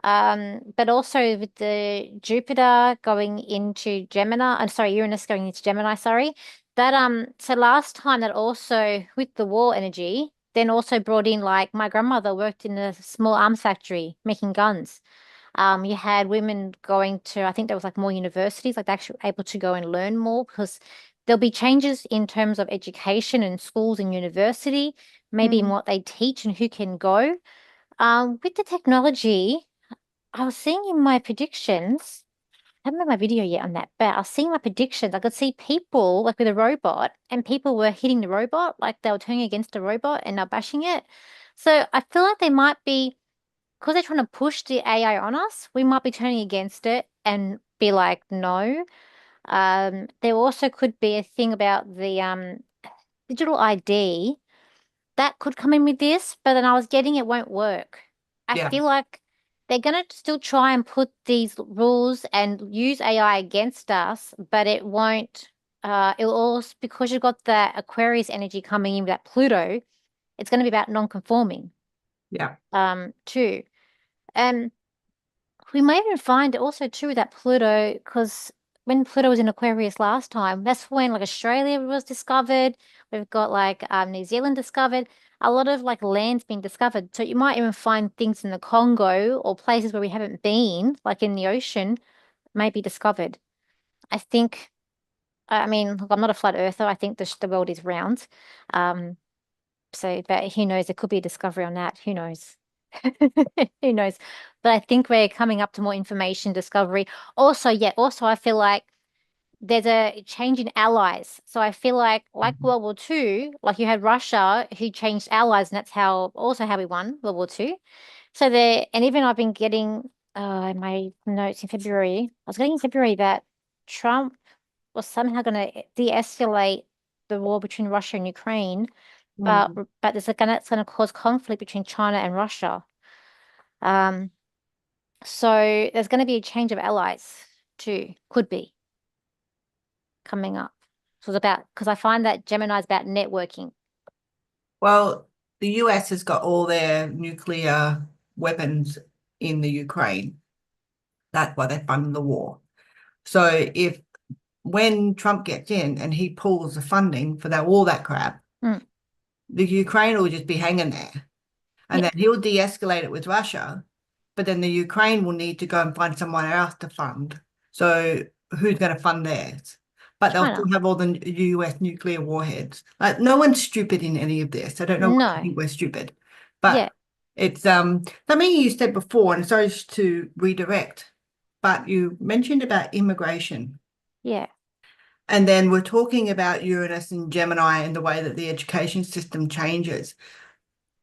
But also with the Jupiter going into Gemini, I'm sorry, Uranus going into Gemini, sorry. So last time that also with the war energy, then also brought in like my grandmother worked in a small arms factory making guns. You had women going to, I think there was like more universities, like they're actually able to go and learn more because there'll be changes in terms of education and schools and university, maybe in what they teach and who can go. With the technology, I was seeing in my predictions, I haven't made my video yet on that, but I was seeing my predictions. I could see people like with a robot and people were hitting the robot, like they were turning against the robot and they're bashing it. So I feel like they might be because they're trying to push the AI on us, we might be turning against it and be like, no. There also could be a thing about the digital ID that could come in with this, but then I was getting it won't work. I Yeah. feel like they're gonna still try and put these rules and use AI against us, but it won't. It'll also because you've got that Aquarius energy coming in with that Pluto, it's going to be about non-conforming. Yeah. Too. And we may even find also too that Pluto, because when Pluto was in Aquarius last time, that's when like Australia was discovered. We've got like New Zealand discovered. A lot of like land's been discovered. So you might even find things in the Congo or places where we haven't been, like in the ocean, may be discovered. I think, I mean, look, I'm not a flat earther. I think the world is round. Um, but who knows? There could be a discovery on that. Who knows? Who knows? But I think we're coming up to more information discovery. Also, yeah, also I feel like there's a change in allies. So I feel like World War II, like you had Russia who changed allies, and that's how we won World War II. So there, and even I've been getting my notes in February. I was getting in February that Trump was somehow going to de-escalate the war between Russia and Ukraine, but Mm. it's going to cause conflict between China and Russia. Um, so there's going to be a change of allies too, could be coming up. So it's about because I find that Gemini is about networking. Well, the US has got all their nuclear weapons in the Ukraine. That's why they're funding the war. So if when Trump gets in and he pulls the funding for that all that crap, Mm. the Ukraine will just be hanging there. And Yeah, then he'll de-escalate it with Russia, but then the Ukraine will need to go and find someone else to fund. So who's going to fund theirs? But they'll still China. have all the US nuclear warheads. Like no one's stupid in any of this. I don't know why I No. think we're stupid. Yeah. But it's something you said before, and sorry to redirect, but you mentioned about immigration. Yeah. And then we're talking about Uranus and Gemini and the way that the education system changes.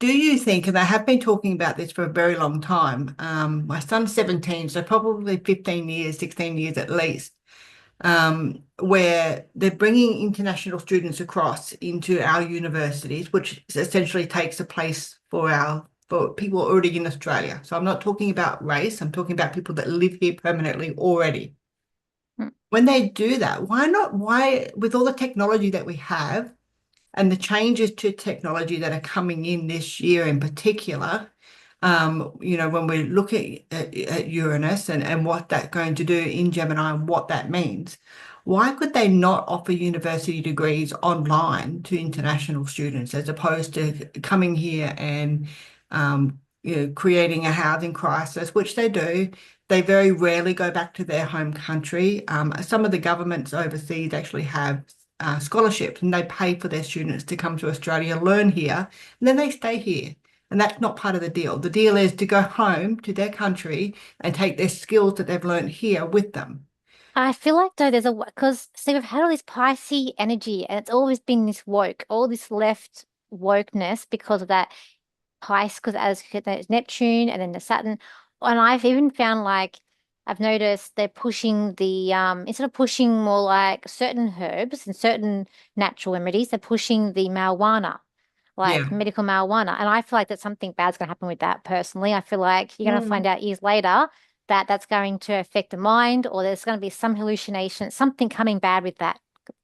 Do you think, and I have been talking about this for a very long time, my son's 17, so probably 15 years, 16 years at least, where they're bringing international students across into our universities, which essentially takes a place for people already in Australia. So I'm not talking about race, I'm talking about people that live here permanently already. Mm. When they do that, why, with all the technology that we have, and the changes to technology that are coming in this year in particular, when we look at Uranus and what that's going to do in Gemini and what that means, why could they not offer university degrees online to international students as opposed to coming here and creating a housing crisis, which they do. They very rarely go back to their home country. Some of the governments overseas actually have scholarships and they pay for their students to come to Australia, learn here, and then they stay here. And that's not part of the deal. The deal is to go home to their country and take their skills that they've learned here with them. I feel like though there's a because see we've had all this Pisces energy and it's always been this woke, all this left wokeness because of that Pisces, because as there's Neptune and then the Saturn. And I've even found like I've noticed they're pushing the instead of pushing more like certain herbs and certain natural remedies, they're pushing the marijuana, Yeah. like medical marijuana. And I feel like that something bad's going to happen with that personally. I feel like you're going to find Mm. out years later that that's going to affect the mind or there's going to be some hallucination, something coming bad with that.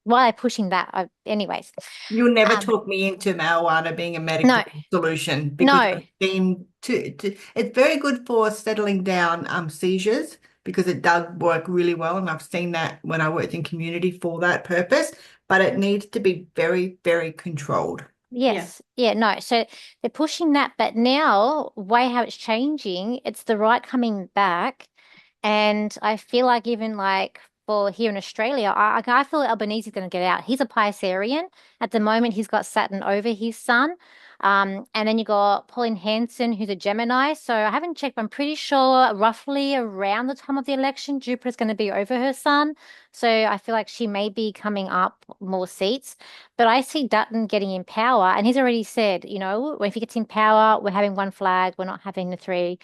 Why are they pushing that? Anyways, You'll never um, talk me into marijuana being a medical no, solution because no. I've been it's very good for settling down seizures because it does work really well. And I've seen that when I worked in community for that purpose, but it needs to be very, very controlled. Yeah. Yes, yeah, no. So they're pushing that, but now, way how it's changing, it's the right coming back. And I feel like even like for here in Australia, I feel Albanese's going to get out. He's a Piscean. At the moment, he's got Saturn over his sun. And then you got Pauline Hanson, who's a Gemini. So I haven't checked, but I'm pretty sure roughly around the time of the election, Jupiter's going to be over her sun. So I feel like she may be coming up more seats. But I see Dutton getting in power, and he's already said, if he gets in power, we're having one flag, we're not having the three.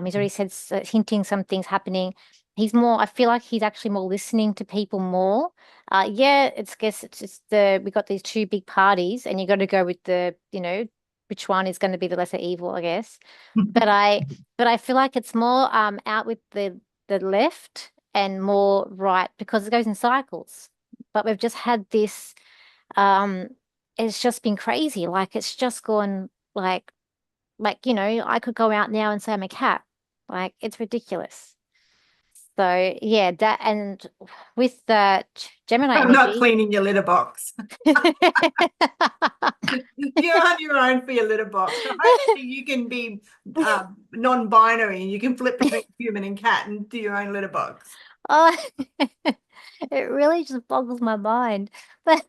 He's already said hinting some things happening. I feel like he's actually more listening to people more. Yeah, it's we got these two big parties and you got to go with which one is going to be the lesser evil, I guess. But I feel like it's more out with the left and more right because it goes in cycles. But we've just had this um it's just been crazy. Like it's just gone I could go out now and say I'm a cat. Like it's ridiculous. So yeah, that and with the Gemini I'm not energy. cleaning your litter box. You're on your own for your litter box. So hopefully you can be non-binary and you can flip between human and cat and do your own litter box. Oh, it really just boggles my mind. But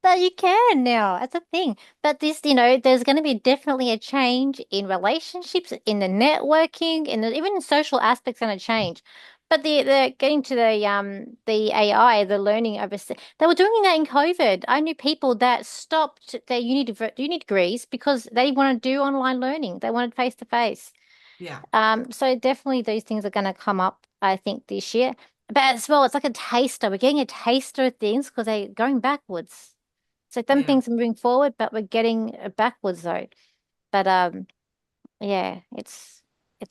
but you can now. That's a thing. But there's going to be definitely a change in relationships, in the networking, even in social aspects going to change. But the getting to the AI, the learning over they were doing that in COVID. I knew people that stopped their uni degrees because they want to do online learning. They wanted face to face. Yeah. So definitely these things are going to come up, I think, this year. But as well, it's like a taster. We're getting a taster of things because they're going backwards. So some Yeah. things are moving forward, but we're getting backwards though. But yeah, it's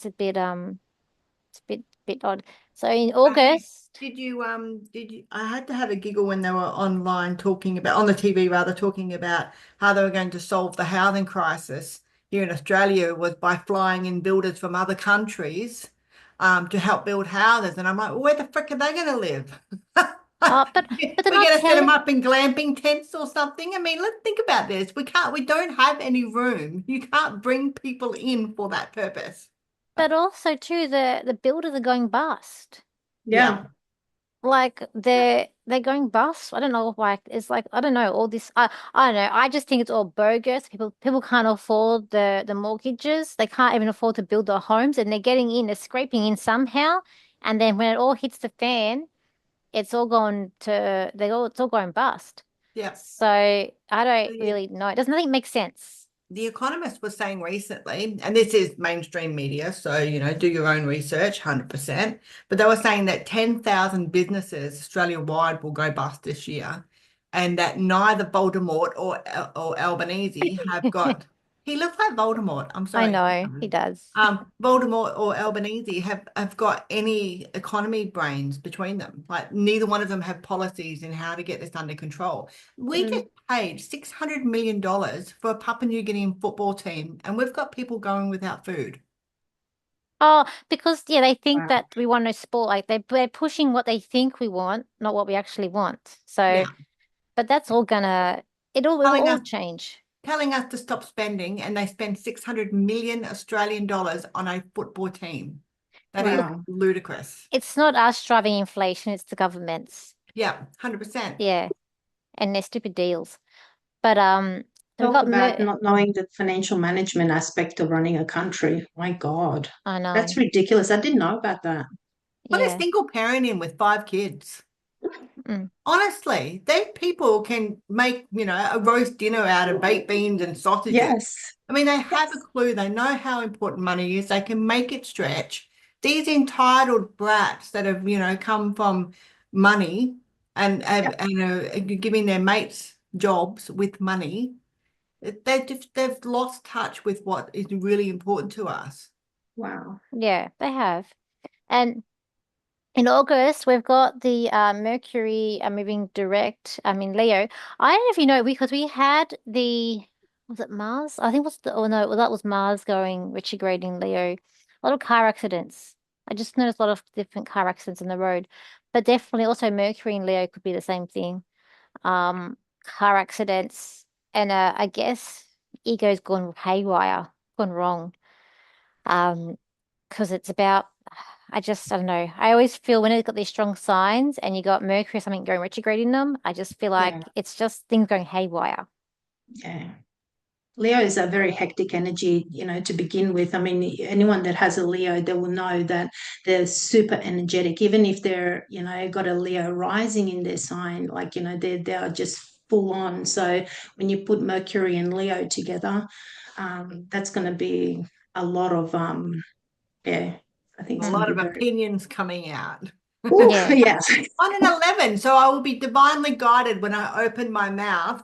a bit it's a bit odd. So in Did, August, did you I had to have a giggle when they were online talking about on the TV rather talking about how they were going to solve the housing crisis here in Australia was by flying in builders from other countries to help build houses. And I'm like, well, where the frick are they going to live? but they're We're not going to set them telling. up in glamping tents or something. I mean, let's think about this. We don't have any room. You can't bring people in for that purpose. But also too, the builders are going bust. Yeah. Yeah. Like they're going bust. I don't know why. It's like I don't know all this. I don't know. I just think it's all bogus. People can't afford the mortgages. They can't even afford to build their homes, and they're getting in. They're scraping in somehow, and then when it all hits the fan, it's all gone to it's all going bust. Yeah. So I don't really know. It doesn't really make sense. The Economist was saying recently, and this is mainstream media, so do your own research, 100%. But they were saying that 10,000 businesses Australia-wide will go bust this year, and that neither Voldemort or Albanese have got. He looks like Voldemort. I'm I sorry. know he does. Voldemort or Albanese have got any economy brains between them. Like neither one of them have policies in how to get this under control. We Mm. get paid $600 million for a Papua New Guinean football team, and we've got people going without food. Oh, because yeah, they think Wow. that we want no sport. Like they're pushing what they think we want, not what we actually want. So, Yeah, but that's all gonna it will telling all us change. telling us to stop spending, and they spend 600 million Australian dollars on a football team. That is Look, Wow. ludicrous. it's not us driving inflation, it's the governments. Yeah, 100%. Yeah, and their stupid deals. But we've Talk got about Mer not knowing the financial management aspect of running a country. My God, I that's know. ridiculous. I didn't know about that. Put a Yeah. single parent in with 5 kids. Mm. Honestly, these people can make, a roast dinner out of baked beans and sausages. Yes. I mean, they have a Yes. clue. They know how important money is. They can make it stretch. These entitled brats that have, come from money and Yeah. giving their mates jobs with money, they've lost touch with what is really important to us. Wow. Yeah, they have. And in August, we've got the Mercury moving direct. I mean, Leo. I don't know if you know, because we had was it Mars? I think it was oh no, well, that was Mars going retrograde in Leo. A lot of car accidents. I just noticed a lot of different car accidents on the road. But definitely also Mercury in Leo could be the same thing. Car accidents. And I guess ego's gone haywire, gone wrong. Um, because it's about I don't know. I always feel when it's got these strong signs and you got Mercury or something going retrograde in them, I just feel like Yeah. it's just things going haywire. Yeah. Leo is a very hectic energy, to begin with. I mean, anyone that has a Leo, they will know that they're super energetic, even if they're, got a Leo rising in their sign, like, they are just full on. So when you put Mercury and Leo together, that's going to be a lot of, yeah, I think A it's Mm. going lot to of be very, opinions coming out. ooh, Yeah. yes. On an 11, so I will be divinely guided when I open my mouth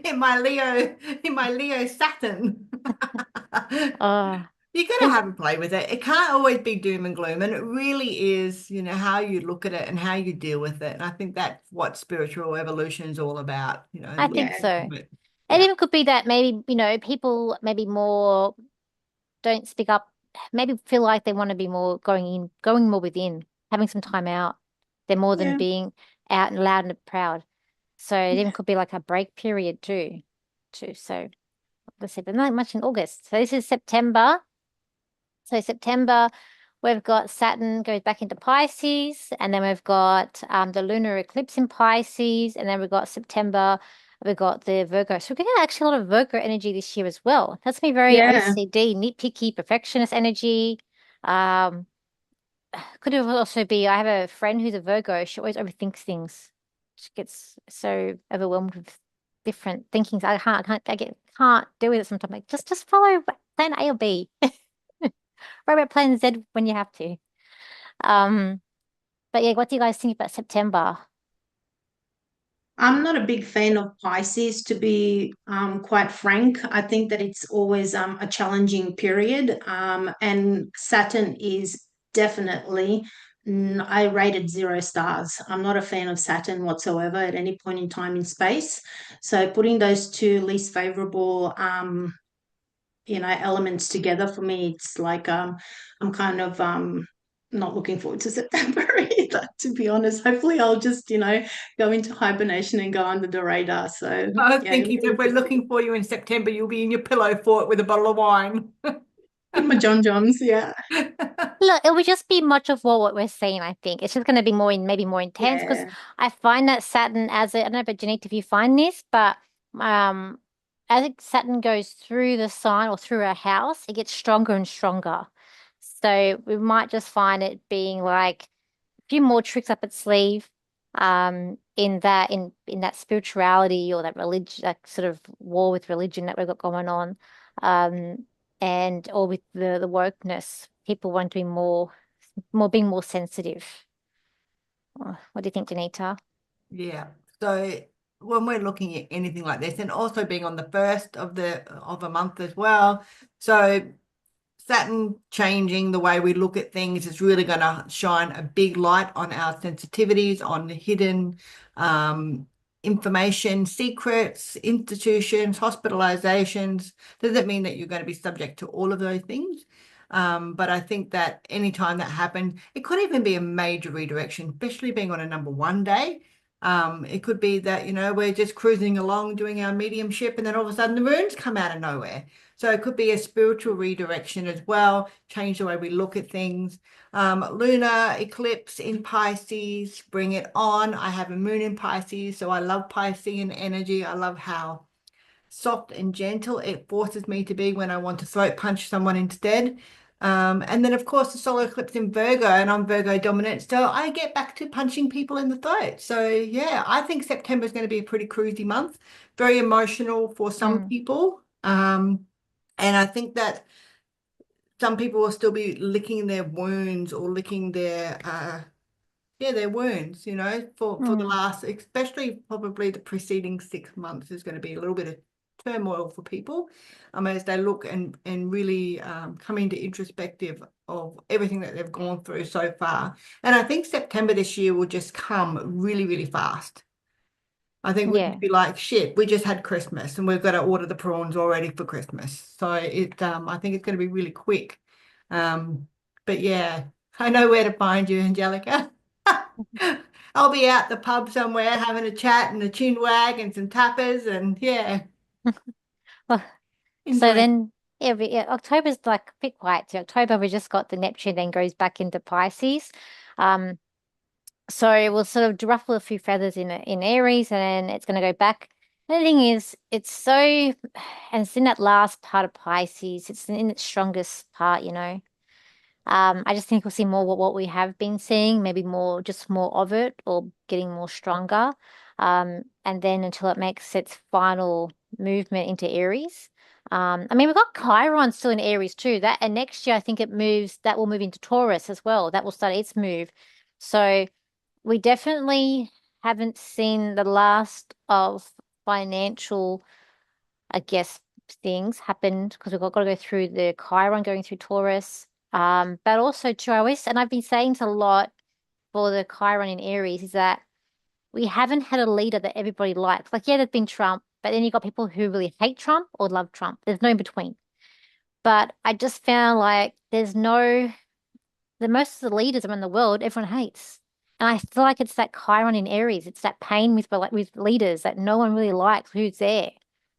in my Leo, Saturn. Oh, You got to think have a play with it. It can't always be doom and gloom, and it really is, how you look at it and how you deal with it. And I think that's what spiritual evolution is all about, I and think Yeah, so. but It yeah, even could be that maybe, people maybe more don't speak up, maybe feel like they want to be more going more within, having some time out. They're more than yeah, being out and loud and proud. So it even yeah, could be like a break period too. So let's see, but not much in August. So this is September. So September, we've got Saturn goes back into Pisces, and then we've got the lunar eclipse in Pisces, and then we've got September, we've got the Virgo. So we're getting actually a lot of Virgo energy this year as well. That's me very yeah. OCD, nitpicky, perfectionist energy. Um, could have also be I have a friend who's a Virgo. She always overthinks things. She gets so overwhelmed with different thinkings. Can't do with it sometimes. Like just follow plan A or B. Write about plan Z when you have to. Um, but yeah, what do you guys think about September? I'm not a big fan of Pisces, to be quite frank. I think that it's always a challenging period. And Saturn is definitely, I rated 0 stars. I'm not a fan of Saturn whatsoever at any point in time in space. So putting those two least favorable, elements together for me, it's like I'm kind of not looking forward to September either, to be honest. Hopefully I'll just, go into hibernation and go under the radar. So I was yeah, thinking if we're looking for you in September, you'll be in your pillow fort with a bottle of wine. with my John Johns, yeah. Look, it would just be much of what we're seeing, I think. It's just going to be maybe more intense because Yeah. I find that Saturn I don't know, but Janita, if you find this, but um, as Saturn goes through the sign or through our house, it gets stronger and stronger. So we might just find it being like a few more tricks up its sleeve, in that spirituality or that religion, that sort of war with religion that we've got going on. Um, and or with the wokeness, people want to be being more sensitive. What do you think, Janita? Yeah. So when we're looking at anything like this, and also being on the first of a month as well, so Saturn changing the way we look at things is really going to shine a big light on our sensitivities, on the hidden information, secrets, institutions, hospitalizations. Doesn't mean that you're going to be subject to all of those things. But I think that anytime that happens, it could even be a major redirection, especially being on a number 1 day. It could be that, we're just cruising along doing our mediumship and then all of a sudden the moons come out of nowhere. So it could be a spiritual redirection as well, change the way we look at things. Lunar eclipse in Pisces, bring it on. I have a moon in Pisces, so I love Piscean energy. I love how soft and gentle it forces me to be when I want to throat punch someone instead. And then, of course, the solar eclipse in Virgo, and I'm Virgo dominant, so I get back to punching people in the throat. So, yeah, I think September is going to be a pretty cruisy month, very emotional for some Mm, people. And I think that some people will still be licking their wounds or licking their wounds, for the mm, last, especially probably the preceding 6 months is going to be a little bit of turmoil for people, as they look and really come into introspective of everything that they've gone through so far. And I think September this year will just come really, really fast. I think we'll yeah. just be like, shit, we just had Christmas and we've got to order the prawns already for Christmas. So I think it's going to be really quick. Um, but yeah, I know where to find you, Angelica. I'll be out the pub somewhere having a chat and a chin wag and some tappers and yeah, Well, so enjoy. then yeah, October's like a bit quiet too. October we just got the Neptune then goes back into Pisces. Um, so it will sort of ruffle a few feathers in Aries and then it's gonna go back. And the thing is, and it's in that last part of Pisces, it's in its strongest part, you know. I just think we'll see more what we have been seeing, maybe just more of it or getting more stronger. And then until it makes its final movement into Aries. I mean, we've got Chiron still in Aries too. And next year I think that will move into Taurus as well. That will start its move. So we definitely haven't seen the last of financial, I guess, things happened because got to go through the Chiron going through Taurus. But also too, and I've been saying this a lot for the Chiron in Aries, is that we haven't had a leader that everybody likes. Like, yeah, there's been Trump, but then you got people who really hate Trump or love Trump. There's no in between. But I just found like the most of the leaders around the world, everyone hates. And I feel like it's that Chiron in Aries. It's that pain with leaders that no one really likes who's there.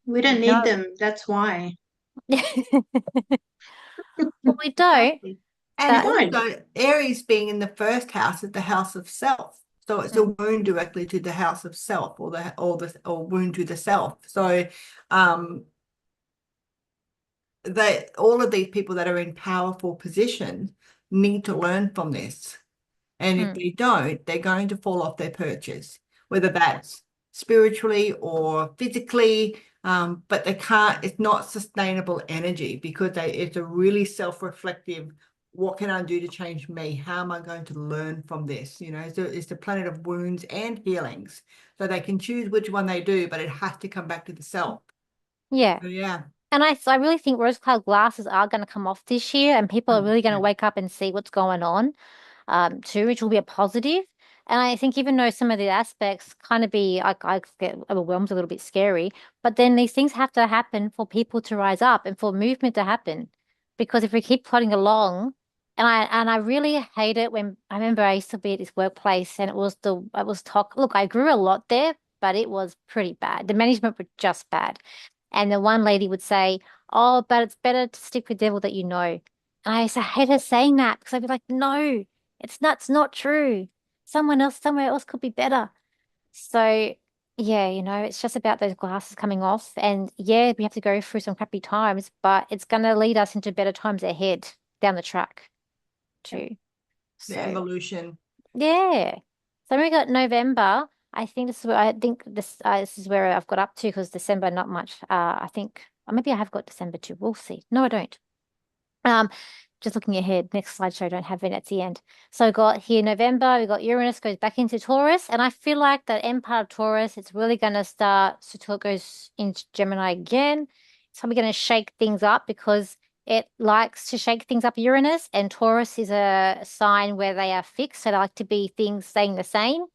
We don't need No. them. That's why. Well, we don't, Exactly. And We but don't. also Aries being in the first house is the house of self. So it's a mm, wound directly to the house of self or wound to the self. So um all of these people that are in powerful positions, need to learn from this. And if they don't, they're going to fall off their perches, whether that's spiritually or physically. But they can't, it's not sustainable energy because it's a really self-reflective, what can I do to change me? How am I going to learn from this? You know, it's the planet of wounds and healings. So they can choose which one they do, but it has to come back to the self. Yeah. So yeah. And I really think rose-colored glasses are going to come off this year, and people are really going to wake up and see what's going on, too, which will be a positive. And I think even though some of the aspects kind of be, I get overwhelmed, a little bit scary, but then these things have to happen for people to rise up and for movement to happen. Because if we keep plodding along, and I really hate it when I remember I used to be at this workplace and it was talk. Look, I grew a lot there, but it was pretty bad. The management were just bad. And the one lady would say, "Oh, but it's better to stick with devil that you know." And I used to hate her saying that because I'd be like, "No, it's not true. Someone else, somewhere else could be better." So, yeah, it's just about those glasses coming off. And yeah, we have to go through some crappy times, but it's going to lead us into better times ahead down the track too. The So, evolution. yeah. So we got November. I think this is where I've got up to because December not much. I think or maybe I have got December too. We'll see. No, I don't. Um, just looking ahead, next slideshow, don't have it at the end. So we got here November, we got Uranus goes back into Taurus, and I feel like that end part of Taurus, it's really going to start, so it goes into Gemini again. It's probably going to shake things up because it likes to shake things up Uranus, and Taurus is a sign where they are fixed, so they like to be things staying the same.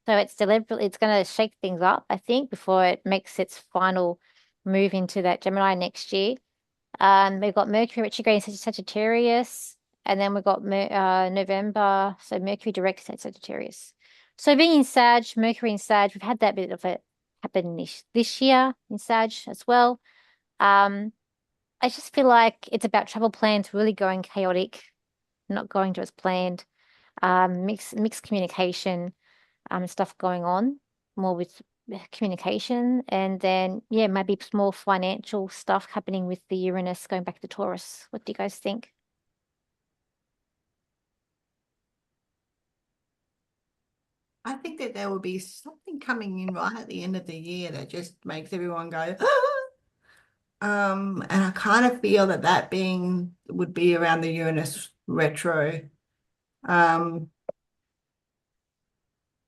So it's deliberately, it's going to shake things up, I think, before it makes its final move into that Gemini next year. We've got Mercury retrograde in Sagittarius, and then we've got November, so Mercury direct in Sagittarius. So being in Sag, Mercury in Sag, we've had that bit of it happen this year in Sag as well. I just feel like it's about travel plans really going chaotic, not going to as planned. Mixed communication, stuff going on more with communication, and then yeah, maybe some more financial stuff happening with the Uranus going back to Taurus. What do you guys think? I think that there will be something coming in right at the end of the year that just makes everyone go, and I kind of feel that being would be around the Uranus retro. Um,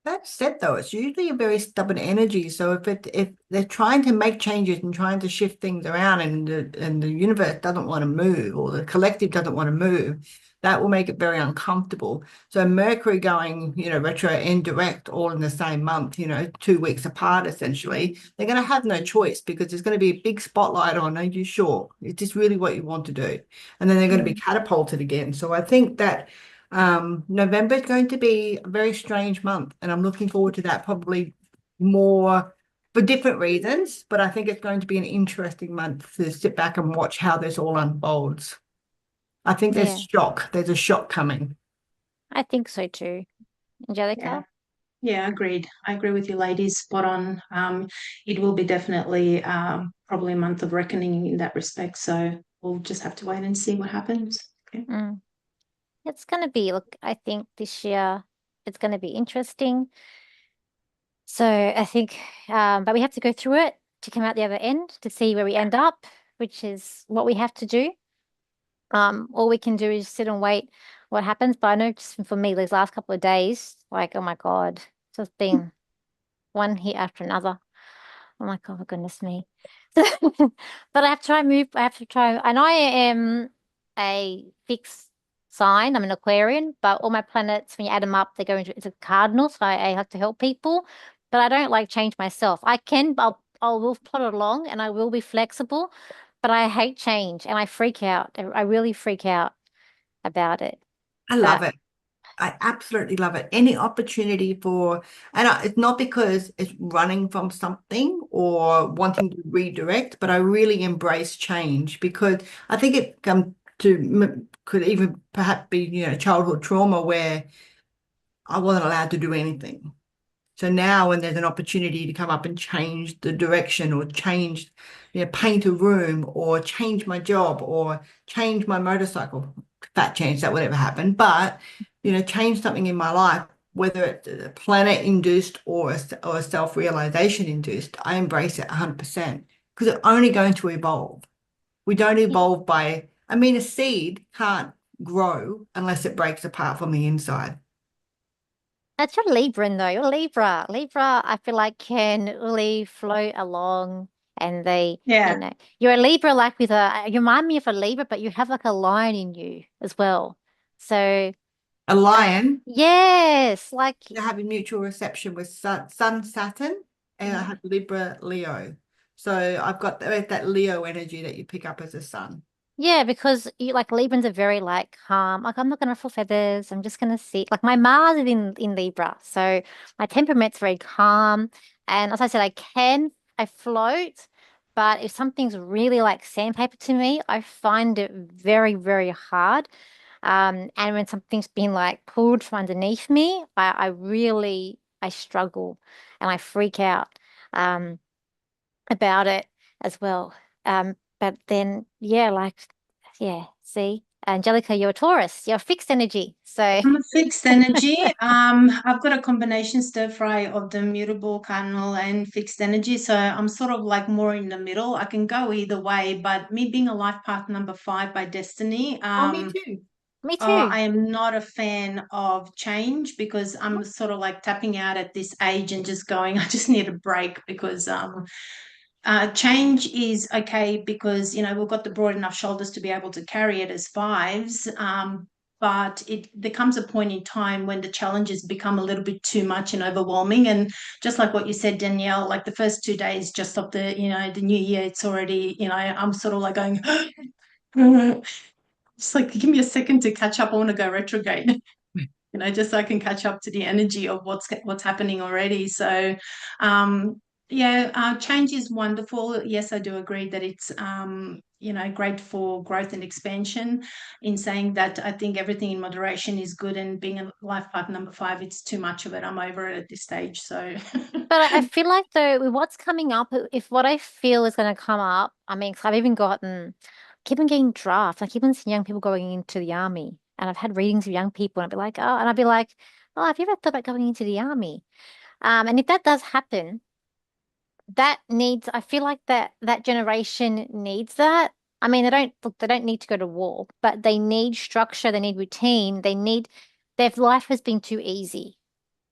That said, though, it's usually a very stubborn energy. So if they're trying to make changes and trying to shift things around, and the universe doesn't want to move, or the collective doesn't want to move, that will make it very uncomfortable. So Mercury going, retro and direct all in the same month, 2 weeks apart, essentially, they're going to have no choice because there's going to be a big spotlight on, are you sure? Is this really what you want to do? And then they're going to be catapulted again. So I think that November is going to be a very strange month, and I'm looking forward to that probably more for different reasons, but I think it's going to be an interesting month to sit back and watch how this all unfolds. I think Yeah, there's a shock coming. I think so too. Angelica? Yeah. Yeah, agreed. I agree with you, ladies. Spot on. It will be definitely probably a month of reckoning in that respect. So we'll just have to wait and see what happens. Okay. It's gonna be, look, I think this year it's gonna be interesting. So I think, but we have to go through it to come out the other end to see where we end up, which is what we have to do. All we can do is sit and wait what happens. But I know just for me, these last couple of days, like, oh my God, it's just been one hit after another. I'm like, oh my goodness me. But I have to try and move. I have to try, and I am a fixed sign. I'm an Aquarian, but all my planets, when you add them up, they go into it's a cardinal. So I have to help people, but I don't like change myself. I can, I will plot it along, and I will be flexible, but I hate change, and I freak out. I really freak out about it. I love But it. I absolutely love it. Any opportunity it's not because it's running from something or wanting to redirect, but I really embrace change because I think it could even perhaps be, childhood trauma where I wasn't allowed to do anything. So now when there's an opportunity to come up and change the direction or change, paint a room or change my job or change my motorcycle, fat chance that would ever happen, but, change something in my life, whether it's a planet-induced or a self-realization induced, I embrace it 100% because it's only going to evolve. We don't evolve a seed can't grow unless it breaks apart from the inside. That's your Libran though. You're Libra. Libra, I feel like can really float along and Yeah. you're a Libra like you remind me of a Libra, but you have like a lion in you as well. So A lion, yes, like I have a mutual reception with Sun, Saturn, and I have Libra, Leo. So I've got that Leo energy that you pick up as a sun. yeah, because you like Librans are very like calm. Like I'm not gonna ruffle feathers. I'm just gonna sit. Like my Mars is in Libra, so my temperament's very calm. And as I said, I float, but if something's really like sandpaper to me, I find it very, very hard. And when something's been like pulled from underneath me, I struggle and I freak out um about it as well. But then yeah, yeah, see, Angelica, you're a Taurus, you're fixed energy. So I'm a fixed energy. I've got a combination stir fry of the mutable cardinal and fixed energy. So I'm sort of like more in the middle. I can go either way, but me being a life path number 5 by destiny, Oh, me too. me too. I am not a fan of change because I'm sort of like tapping out at this age and just going, I just need a break because change is okay because we've got the broad enough shoulders to be able to carry it as fives. But there comes a point in time when the challenges become a little bit too much and overwhelming. And just like what you said, Danielle, like the first 2 days just of the new year, it's already, I'm sort of like going, just like give me a second to catch up. I want to go retrograde. Just so I can catch up to the energy of what's happening already. So, yeah, change is wonderful. Yes, I do agree that it's great for growth and expansion. In saying that, I think everything in moderation is good, and being a life path number 5, it's too much of it. I'm over it at this stage. So, But I feel like though with what's coming up, if what I feel is going to come up, I mean, 'cause I've even keep on getting drafts. I keep on seeing young people going into the army, and I've had readings of young people, and I'd be like, oh, have you ever thought about going into the army? And if that does happen, I feel like that generation needs that. I mean, they don't need to go to war, but they need structure, they need routine, their life has been too easy,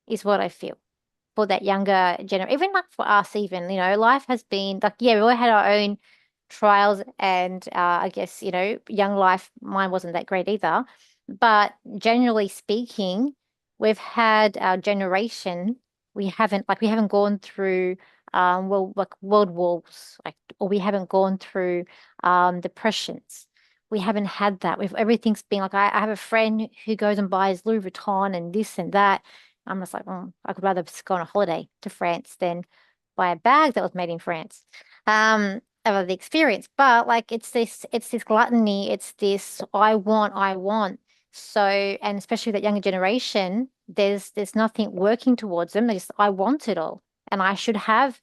is what I feel for that younger generation. Even like for us, even, life has been like, yeah, we all had our own trials and I guess, young life, mine wasn't that great either. But generally speaking, we've had our generation, we haven't gone through world wars, like, or we haven't gone through depressions. We haven't had that. Everything's been like I have a friend who goes and buys Louis Vuitton and this and that. I'm just like, I could rather just go on a holiday to France than buy a bag that was made in France. Of the experience. But like it's this gluttony, it's this I want. So, and especially that younger generation, there's nothing working towards them. They just I want it all. And I should have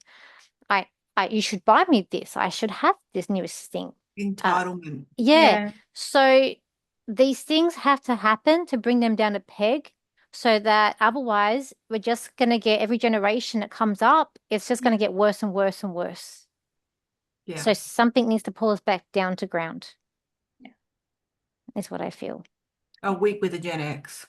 I you should buy me this. I should have this newest thing. Uh, Entitlement. yeah. yeah. So these things have to happen to bring them down a peg so that otherwise we're just going to get every generation that comes up, it's just going to get worse and worse and worse. Yeah. So something needs to pull us back down to ground, Yeah. is what I feel. A week with a Gen X.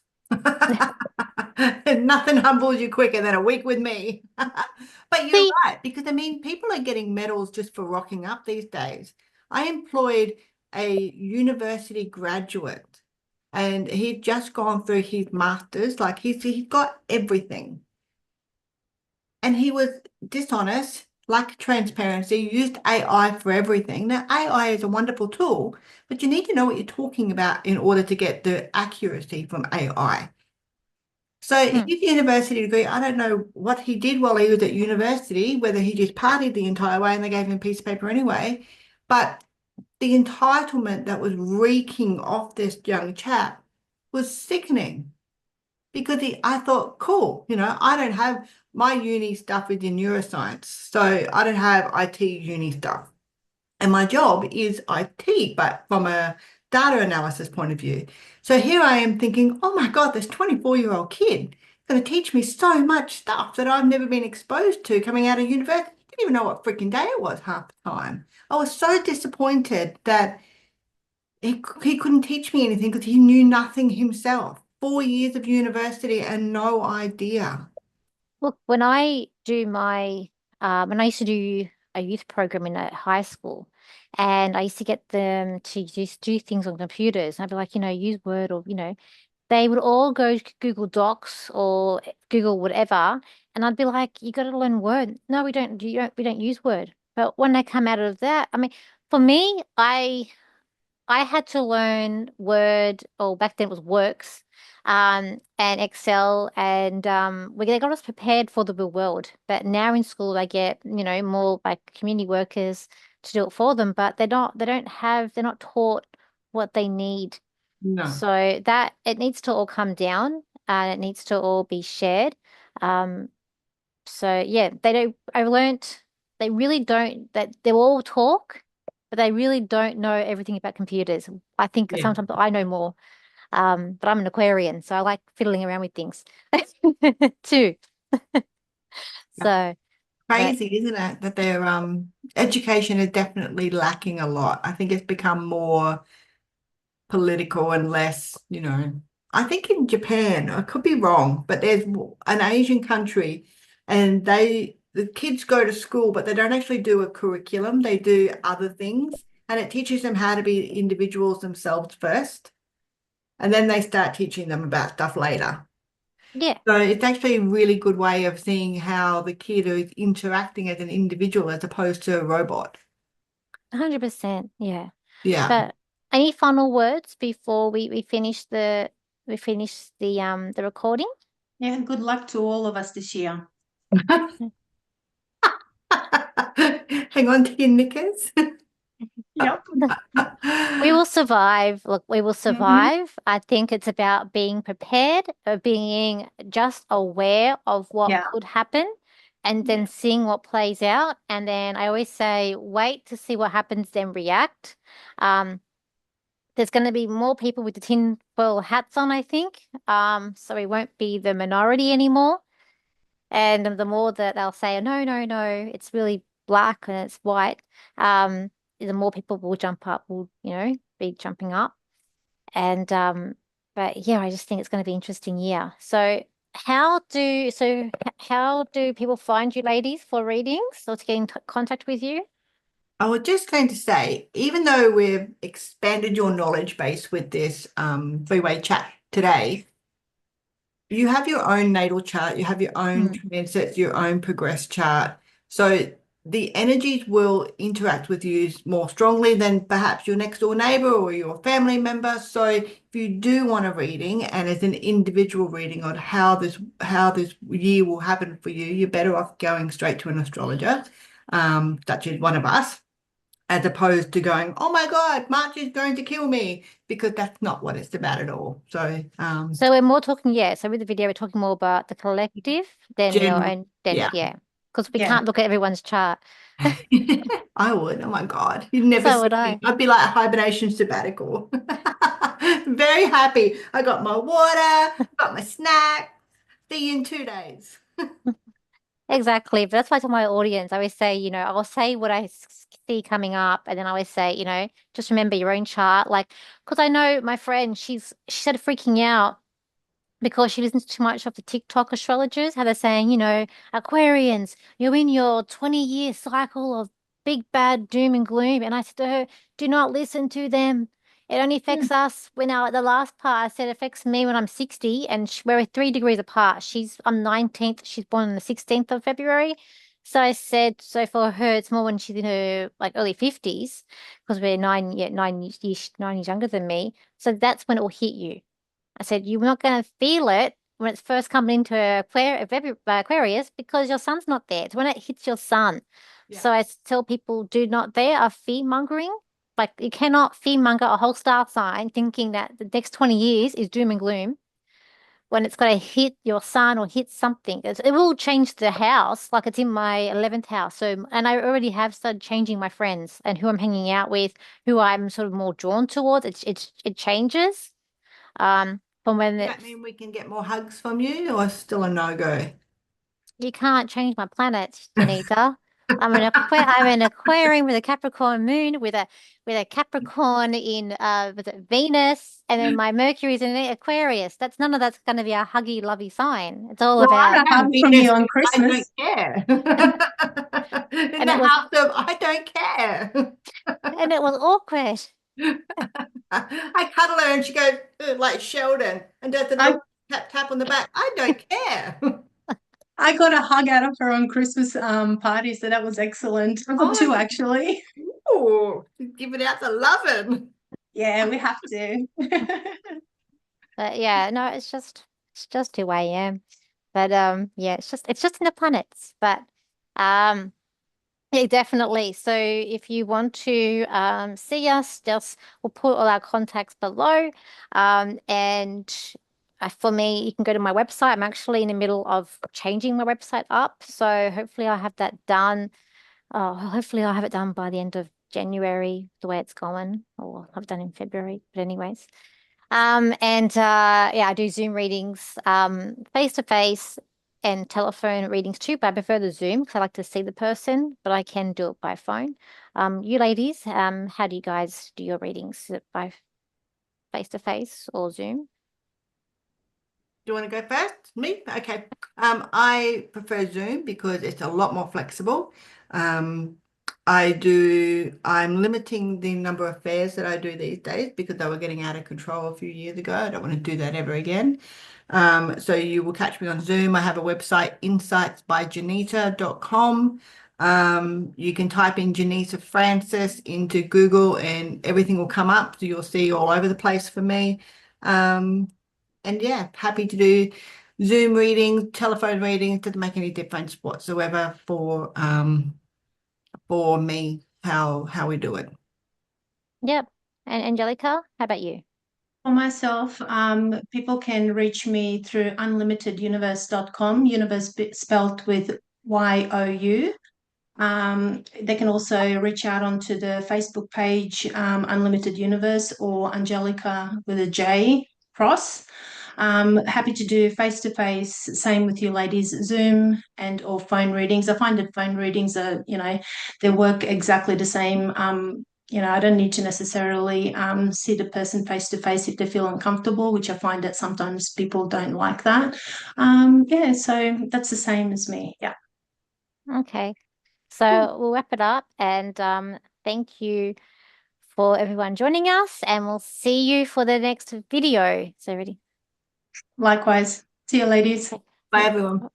Nothing humbles you quicker than a week with me. But you're See, right, because people are getting medals just for rocking up these days. I employed a university graduate and he'd just gone through his master's, like he's got everything. And he was dishonest, lacked transparency, used AI for everything. Now, AI is a wonderful tool, but you need to know what you're talking about in order to get the accuracy from AI. So hmm, his university degree, I don't know what he did while he was at university, whether he just partied the entire way and they gave him a piece of paper anyway, but the entitlement that was reeking off this young chap was sickening because I thought, cool, I don't have my uni stuff is in neuroscience, so I don't have IT uni stuff. And my job is IT, but from a data analysis point of view. So here I am thinking, oh my God, this 24-year-old kid going to teach me so much stuff that I've never been exposed to coming out of university. I didn't even know what freaking day it was half the time. I was so disappointed that he couldn't teach me anything because he knew nothing himself. 4 years of university and no idea. Look, when I do my when I used to do a youth program in a high school, and I used to get them to just do things on computers, and I'd be like, use Word, or they would all go to Google Docs or Google whatever, and I'd be like, you got to learn Word. No, we don't use Word. But when they come out of that, I mean, for me, I had to learn Word, or back then it was Works, and Excel, and they got us prepared for the real world. But now in school, I get, more like community workers to do it for them, but they're not taught what they need. No. So that it needs to all come down and it needs to all be shared. Um, so yeah, I learned they really don't, that they all talk, but they really don't know everything about computers. I think Yeah. sometimes I know more. But I'm an Aquarian, so I like fiddling around with things too. So, but Crazy, isn't it? That their education is definitely lacking a lot. I think it's become more political and less, I think in Japan, I could be wrong, but there's an Asian country and the kids go to school, but they don't actually do a curriculum. They do other things and it teaches them how to be individuals themselves first. And then they start teaching them about stuff later. yeah, So it's actually a really good way of seeing how the kid is interacting as an individual as opposed to a robot. 100%. Yeah. Yeah. But any final words before we finish the recording? Yeah, good luck to all of us this year. Hang on to your knickers. Yep. We will survive. Look, we will Mhm. survive. I think it's about being prepared, of being just aware of what Yeah. could happen, and then Yeah. seeing what plays out. And then I always say, wait to see what happens, then react. Um, there's going to be more people with the tinfoil hats on, I think. So we won't be the minority anymore. And the more that they'll say, no, no, no, it's really black and it's white, the more people will jump up, will, be jumping up. And but yeah, I just think it's going to be an interesting year. So how do people find you ladies for readings or to get in contact with you? I was just going to say, even though we've expanded your knowledge base with this three-way chat today, you have your own natal chart, you have your own Hmm. transits, your own progress chart. So the energies will interact with you more strongly than perhaps your next door neighbor or your family member. So if you do want a reading and it's an individual reading on how this year will happen for you, you're better off going straight to an astrologer, such as one of us, as opposed to going, oh my God, March is going to kill me, because that's not what it's about at all. So So we're more talking, yeah. So with the video, we're talking more about the collective than your general, own, then yeah. yeah, because we Yeah. can't look at everyone's chart. I would. Oh my God. You'd never So see would me. I. I'd be like a hibernation sabbatical. Very happy. I got my water, got my snack. See you in 2 days. Exactly. But that's why to my audience, I always say, I'll say what I see coming up, and then I always say, just remember your own chart. Like, because I know my friend, she started freaking out because she listens too much of the TikTok astrologers, how they're saying, Aquarians, you're in your 20-year cycle of big bad doom and gloom. And I said to her, do not listen to them. It only affects us when the last part I said affects me when I'm 60, and we're 3 degrees apart. I'm 19th, she's born on the 16th of February. So I said, so for her, it's more when she's in her like early 50s, because we're 9 years younger than me. So that's when it will hit you. I said, you're not going to feel it when it's first coming into Aquarius because your sun's not there. It's when it hits your sun. Yeah. So I tell people, do not, they are fear mongering. Like you cannot fear monger a whole star sign thinking that the next 20 years is doom and gloom. when it's going to hit your sun or hit something. It will change the house, like it's in my 11th house. So, and I already have started changing my friends and who I'm hanging out with, who I'm sort of more drawn towards. It changes. From when Does that mean we can get more hugs from you, or still a no-go? you can't change my planet, Johnita. I'm an Aquarium with a Capricorn moon with a Capricorn in was it Venus, and then my Mercury's in Aquarius. None of that's going to be a huggy, lovey sign. It's all Well, about, I hug from you on I don't Christmas. care. In and the it was house of I don't care. and it was awkward. I cuddle her and she goes like Sheldon and does a I little tap tap on the back. I don't care. I got a hug out of her on Christmas party, so that was excellent. I got two Oh, actually. oh, give it out the loving. Yeah, we have to. But yeah, no, it's just who I am. But yeah, it's just in the planets. But um. Yeah, definitely. So if you want to see us, just we'll put all our contacts below. And for me, you can go to my website. I'm actually in the middle of changing my website up. So hopefully I have that done. Hopefully I'll have it done by the end of January, the way it's going, or I've done in February. But anyways. And yeah, I do Zoom readings, face to face and telephone readings too, but I prefer the Zoom because I like to see the person, but I can do it by phone. You ladies, how do you guys do your readings? Is it by face to face or Zoom? Do you want to go first? Me? Okay. I prefer Zoom because it's a lot more flexible. Um, I'm limiting the number of fairs that I do these days because they were getting out of control a few years ago. I don't want to do that ever again. So you will catch me on Zoom. I have a website, insightsbyjanita.com. You can type in Janita Francis into Google and everything will come up. So you'll see all over the place for me. And yeah, happy to do Zoom readings, telephone readings. Doesn't make any difference whatsoever for me how we do it. Yep. And Angelica, how about you? For myself, people can reach me through unlimiteduniverse.com, universe spelled with YOU. They can also reach out onto the Facebook page, Unlimited Universe, or Angelica with a J cross. Happy to do face to face. Same with you ladies, Zoom and or phone readings. I find that phone readings are, they work exactly the same. I don't need to necessarily see the person face to face if they feel uncomfortable, which I find that sometimes people don't like that. Yeah, so that's the same as me. Yeah. Okay. So we'll wrap it up and thank you for everyone joining us and we'll see you for the next video. So ready? Likewise. See you, ladies. Okay. Bye, everyone.